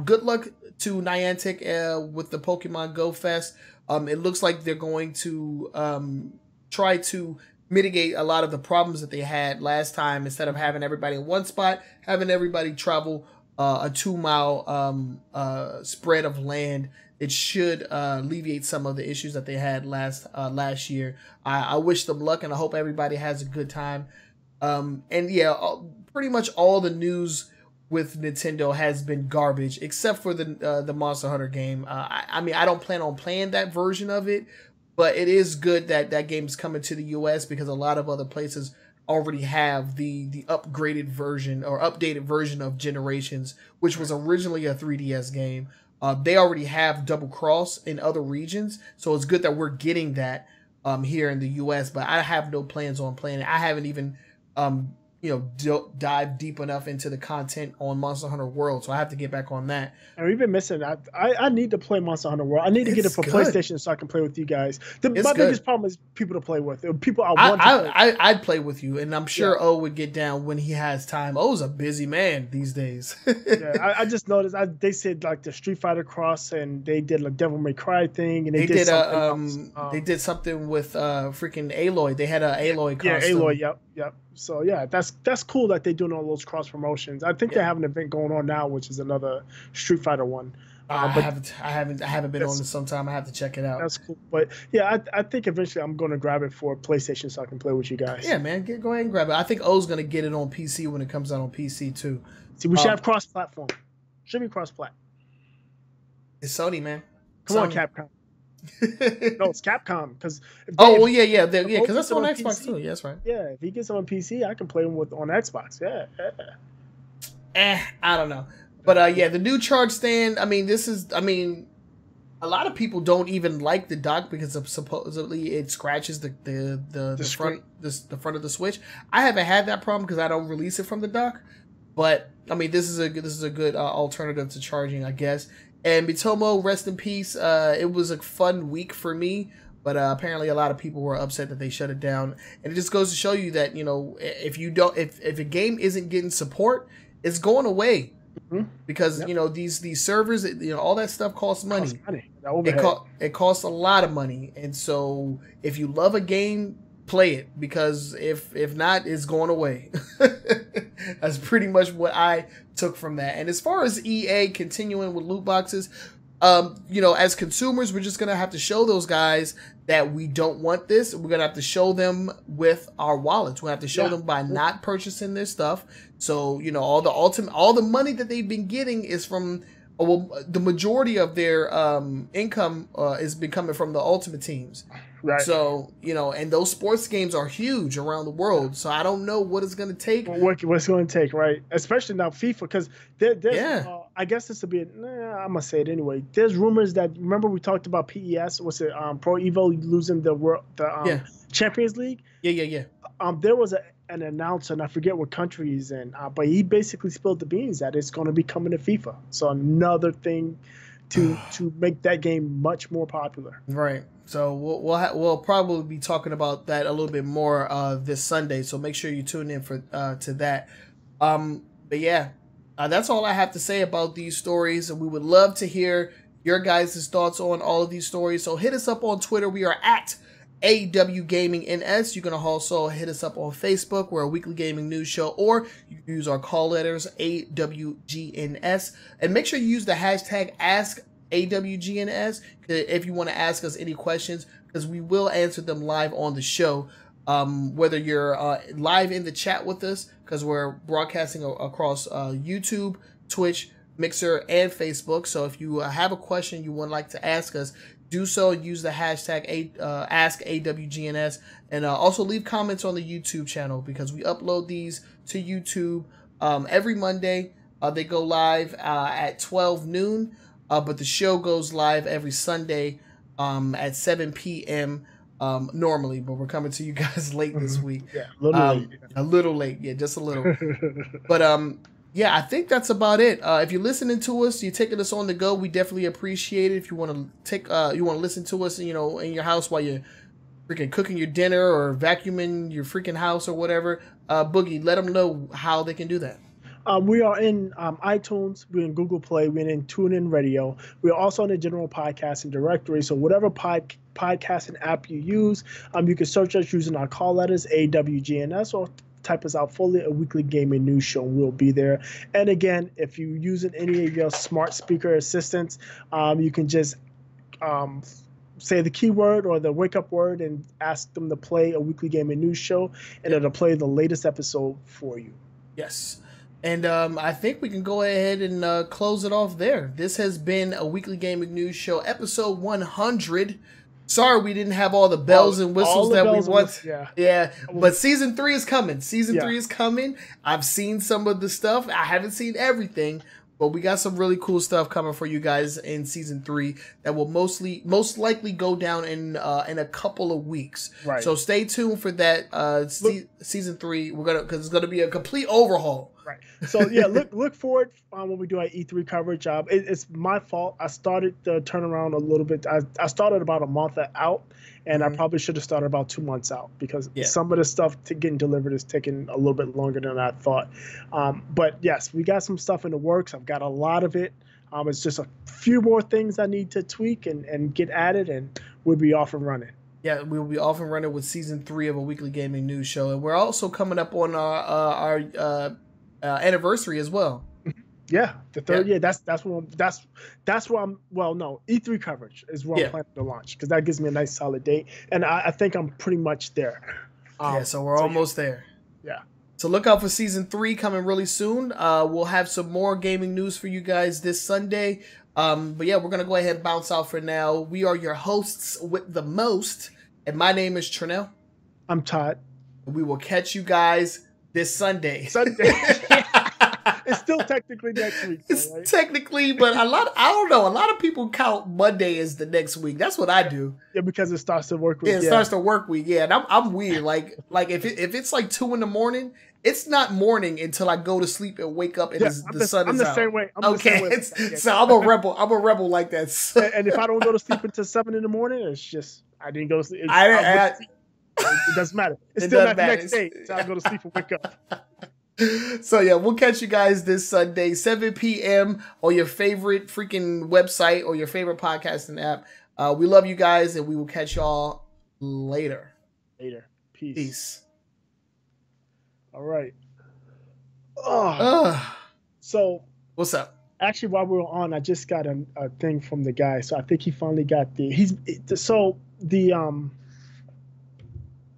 Good luck to Niantic with the Pokemon Go Fest. It looks like they're going to try to mitigate a lot of the problems that they had last time. Instead of having everybody in one spot, having everybody travel a 2-mile spread of land. It should alleviate some of the issues that they had last year. I wish them luck, and I hope everybody has a good time. And yeah, pretty much all the news with Nintendo has been garbage, except for the Monster Hunter game. I mean, I don't plan on playing that version of it, but it is good that that game is coming to the US, because a lot of other places already have the upgraded version or updated version of Generations, which was originally a 3DS game. They already have Double Cross in other regions, so it's good that we're getting that here in the US, but I have no plans on playing it. I haven't even dive deep enough into the content on Monster Hunter World, so I have to get back on that. And we've been missing that. I need to play Monster Hunter World. I need to get it for PlayStation so I can play with you guys. My biggest problem is people to play with. People I'd play with you, and I'm sure O would get down when he has time. O's a busy man these days. Yeah, I just noticed. They said like the Street Fighter Cross, and they did like Devil May Cry thing, and they did something else. They did something with freaking Aloy. They had a Aloy costume. Yeah, Aloy. Yep. So yeah, that's cool that they're doing all those cross promotions. I think they have an event going on now, which is another Street Fighter one. I haven't been on this sometime. I have to check it out. That's cool. But yeah, I think eventually I'm going to grab it for PlayStation so I can play with you guys. Yeah, man, go ahead and grab it. I think O's going to get it on PC when it comes out on PC too. See, we should have cross-platform. Should be cross-plat. It's Sony, man. Come on, Capcom. No, it's Capcom, because because that's on Xbox PC, too. Yeah, that's right. Yeah, if he gets it on PC, I can play him on Xbox. I don't know, but the new charge stand. I mean, a lot of people don't even like the dock because supposedly it scratches the front of the Switch. I haven't had that problem because I don't release it from the dock, but I mean, this is a good alternative to charging, I guess. And Mitomo, rest in peace. It was a fun week for me, but apparently a lot of people were upset that they shut it down. And it just goes to show you that if a game isn't getting support, it's going away, because these servers, all that stuff costs money. It costs a lot of money, and so if you love a game, play it, because if not, it's going away. That's pretty much what I took from that. And as far as EA continuing with loot boxes, as consumers, we're just gonna have to show those guys that we don't want this. We're gonna have to show them with our wallets. We have to show them by not purchasing their stuff. So all the money that they've been getting is from the majority of their income is been coming from the Ultimate Teams. Right. So, and those sports games are huge around the world. So I don't know what it's going to take. What's going to take, right? Especially now FIFA, because there's, I guess this will be, I'm going to say it anyway. There's rumors that, remember we talked about PES, what's it, Pro Evo losing the Champions League? Yeah. There was an announcer, and I forget what country he's in, but he basically spilled the beans that it's going to be coming to FIFA. So another thing to make that game much more popular. Right. So we'll probably be talking about that a little bit more this Sunday. So make sure you tune in for to that. But yeah, that's all I have to say about these stories. And we would love to hear your guys' thoughts on all of these stories. So hit us up on Twitter. We are at AWGNS. You can also hit us up on Facebook. We're a weekly gaming news show, or you can use our call letters, AWGNS. And make sure you use the hashtag AskAWGNS if you want to ask us any questions, because we will answer them live on the show. whether you're live in the chat with us, because we're broadcasting across YouTube, Twitch, Mixer, and Facebook. So if you have a question you would like to ask us, do so. Use the hashtag AskAWGNS, and also leave comments on the YouTube channel, because we upload these to YouTube every Monday. They go live at 12 noon, but the show goes live every Sunday at 7 p.m. Normally, but we're coming to you guys late this week. Yeah, a little late. A little late, yeah, just a little. But yeah, I think that's about it. If you're listening to us, you're taking us on the go, we definitely appreciate it. If you want to listen to us, in your house while you're freaking cooking your dinner or vacuuming your freaking house or whatever, Boogie, let them know how they can do that. We are in iTunes, we're in Google Play, we're in TuneIn Radio. We're also in the general podcasting directory. So whatever podcasting app you use, you can search us using our call letters, AWGNS, or type us out fully, a weekly gaming news show. We'll be there. And again, if you're using any of your smart speaker assistants, you can just say the keyword or the wake up word and ask them to play a weekly gaming news show, and it'll play the latest episode for you. Yes. And I think we can go ahead and close it off there. This has been a weekly gaming news show, episode 100. Sorry we didn't have all the bells and whistles that we want. Yeah, but season 3 is coming. Season 3 is coming. I've seen some of the stuff. I haven't seen everything, but we got some really cool stuff coming for you guys in season 3 that will most likely go down in a couple of weeks. Right. So stay tuned for that. Season 3, because it's gonna be a complete overhaul. Right. So yeah, look forward when we do our E3 coverage. It's my fault. I started the turnaround a little bit. I started about a month out, and I probably should have started about 2 months out, because some of the stuff getting delivered is taking a little bit longer than I thought. But yes, we got some stuff in the works. I've got a lot of it. It's just a few more things I need to tweak and get added, and we'll be off and running. Yeah, we'll be off and running with season 3 of a weekly gaming news show, and we're also coming up on our anniversary as well. Yeah, the third year. That's where I'm. Well, no, E3 coverage is where I'm planning to launch, because that gives me a nice solid date, and I think I'm pretty much there. So we're almost there. Yeah. So look out for season 3 coming really soon. We'll have some more gaming news for you guys this Sunday. But yeah, we're gonna go ahead and bounce out for now. We are your hosts with the most, and my name is Trinell. I'm Todd. We will catch you guys this Sunday. It's still technically next week. It's right? Technically, but I don't know. A lot of people count Monday as the next week. That's what I do. Yeah, because it starts the work week. Yeah, it starts the work week. Yeah, and I'm weird. Like if it's like 2 a.m, it's not morning until I go to sleep and wake up and the sun is out. I'm the same way. So I'm a rebel. I'm a rebel like that. So. And if I don't go to sleep until 7 a.m, it's just I didn't go to sleep. It doesn't matter. It's still not the next day. So I go to sleep and wake up. So yeah, we'll catch you guys this Sunday, 7 p.m. on your favorite freaking website or your favorite podcasting app. We love you guys, and we will catch y'all later. Peace. All right. So what's up? Actually, while we were on, I just got a thing from the guy. So I think he finally got the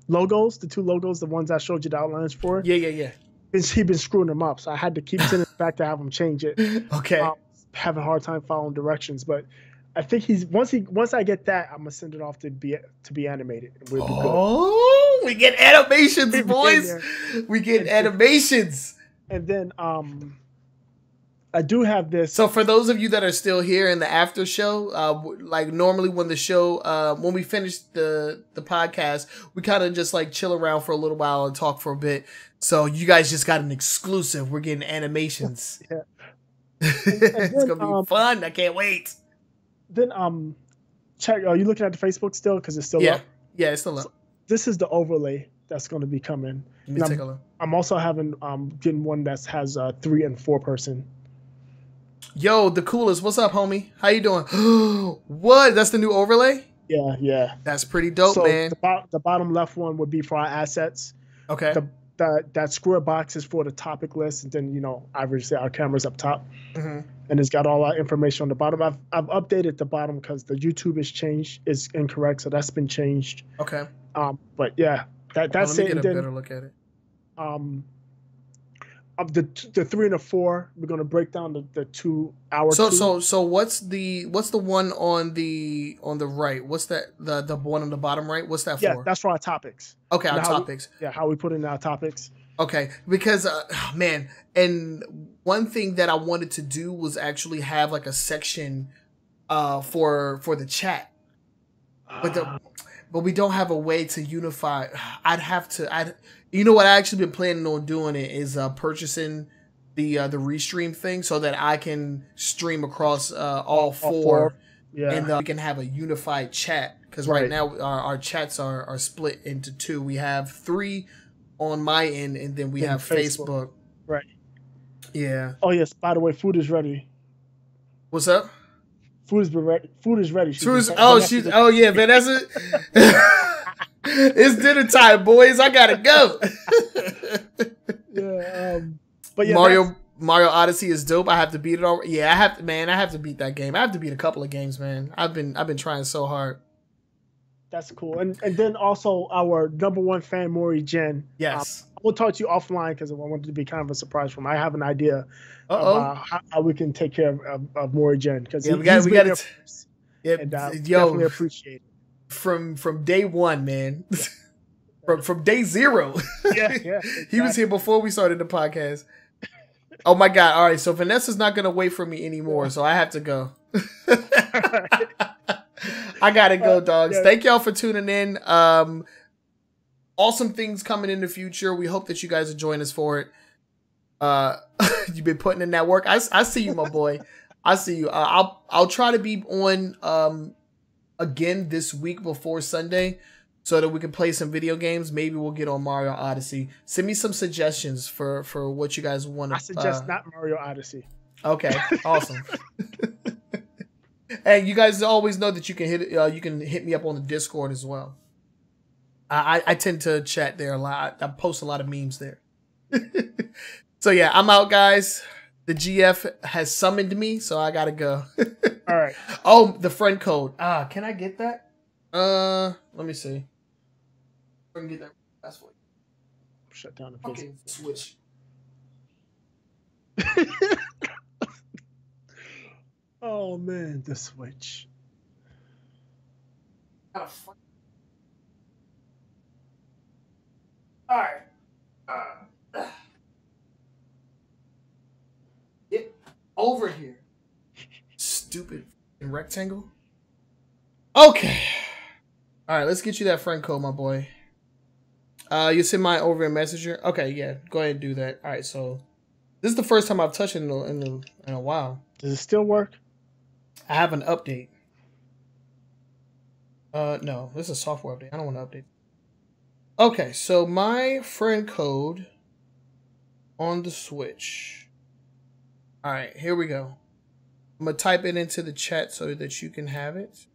logos, the 2 logos, the ones I showed you the outlines for. Yeah. He's been screwing them up, so I had to keep sending it back to have him change it. Okay. Having a hard time following directions, but I think once I get that, I'm gonna send it off to be animated. And we'll be good. We get animations, boys. We get animations. And then I do have this. So for those of you that are still here in the after show, like normally when the show, when we finish the podcast, we kind of just like chill around for a little while and talk for a bit. So you guys just got an exclusive. We're getting animations. Yeah. It's going to be fun. I can't wait. Then, check. Are you looking at the Facebook still? Because it's still up. Yeah, it's still up. So this is the overlay that's going to be coming. Let me take a look. I'm also getting one that has 3 and 4 person. Yo, the coolest. What's up, homie? How you doing? What? That's the new overlay? Yeah. That's pretty dope, man. The bottom left one would be for our assets. Okay. That square box is for the topic list, and then obviously our camera's up top, and it's got all our information on the bottom. I've updated the bottom because the YouTube is incorrect, so that's been changed. Okay. But yeah, That's let me it. get And a then better look at it. Of the 3 and the 4, we're gonna break down the 2 hour. So what's the one on the right? What's that the one on the bottom right? What's that for? Yeah, that's for our topics. Okay, our topics. How we put in our topics. Okay, because man, and one thing that I wanted to do was actually have like a section for the chat, but we don't have a way to unify. You know what? I actually been planning on doing it is purchasing the restream thing so that I can stream across all four. Yeah, and we can have a unified chat, because right now our chats are split into 2. We have 3 on my end, and then we have Facebook. Right. Yeah. Oh yes. By the way, food is ready. What's up? Food is ready. Food is ready. Oh yeah, man. That's it. It's dinner time, boys. I gotta go. Yeah. But yeah, Mario Odyssey is dope. I have to beat it already. Yeah, I have to beat that game. I have to beat a couple of games, man. I've been trying so hard. That's cool. And then also our #1 fan, Maury Jen. Yes. We'll talk to you offline because I wanted to be kind of a surprise for him. I have an idea of how we can take care of Maury Jen, because we got it. And definitely appreciate it. From day one, man. from day 0. Yeah, exactly. He was here before we started the podcast. Oh my God. All right. So Vanessa's not going to wait for me anymore. So I have to go. I got to go, dogs. Yeah. Thank y'all for tuning in. Awesome things coming in the future. We hope that you guys are joining us for it. You've been putting in that work. I see you, my boy. I see you. I'll try to be on again this week before Sunday, so that we can play some video games. Maybe we'll get on Mario Odyssey. Send me some suggestions for what you guys want to. I suggest not Mario Odyssey. Okay, awesome. And you guys always know that you can hit me up on the Discord as well. I tend to chat there a lot. I post a lot of memes there. So yeah, I'm out, guys. The GF has summoned me, so I gotta go. All right. Oh, the friend code. Can I get that? Let me see. I can get that. That's what. Shut down the okay, Switch. Oh man, the Switch. All right. Get over here. Stupid rectangle. Okay. All right, let's get you that friend code, my boy. You send mine over in Messenger. Okay, yeah, go ahead and do that. All right, so this is the first time I've touched it in a while. Does it still work? I have an update. No, this is a software update. I don't want to update. Okay, so my friend code on the Switch. All right, here we go. I'm gonna type it into the chat so that you can have it.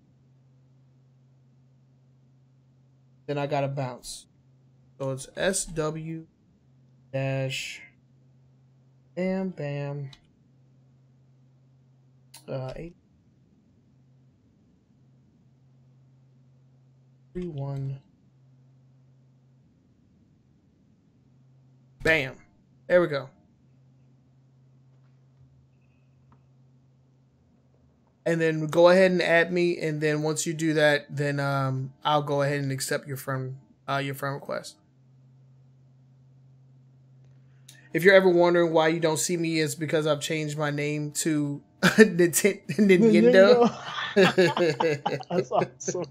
Then I gotta bounce. So it's SW dash bam bam 831 bam. There we go. And then go ahead and add me, and then once you do that, then I'll go ahead and accept your friend request. If you're ever wondering why you don't see me, it's because I've changed my name to Nintendo. That's awesome.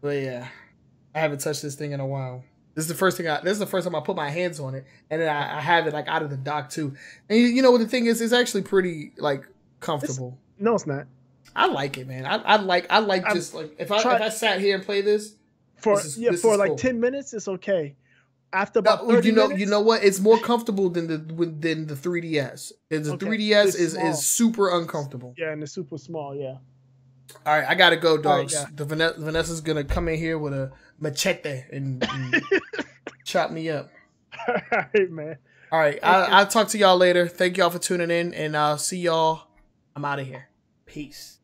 But yeah, I haven't touched this thing in a while. This is the first time I put my hands on it, and then I have it like out of the dock too. And you know what the thing is? It's actually pretty like comfortable. No, it's not. I like it, man. I like just like if I sat here and play this for like cool. 10 minutes, it's okay. After about 30 minutes, you know what? It's more comfortable than the 3DS. And the 3DS is super uncomfortable. Yeah, and it's super small. Yeah. All right, I gotta go, dogs. Right, yeah. Vanessa's gonna come in here with a machete and chop me up. All right, man. All right, I'll talk to y'all later. Thank y'all for tuning in, and I'll see y'all. I'm out of here. Peace.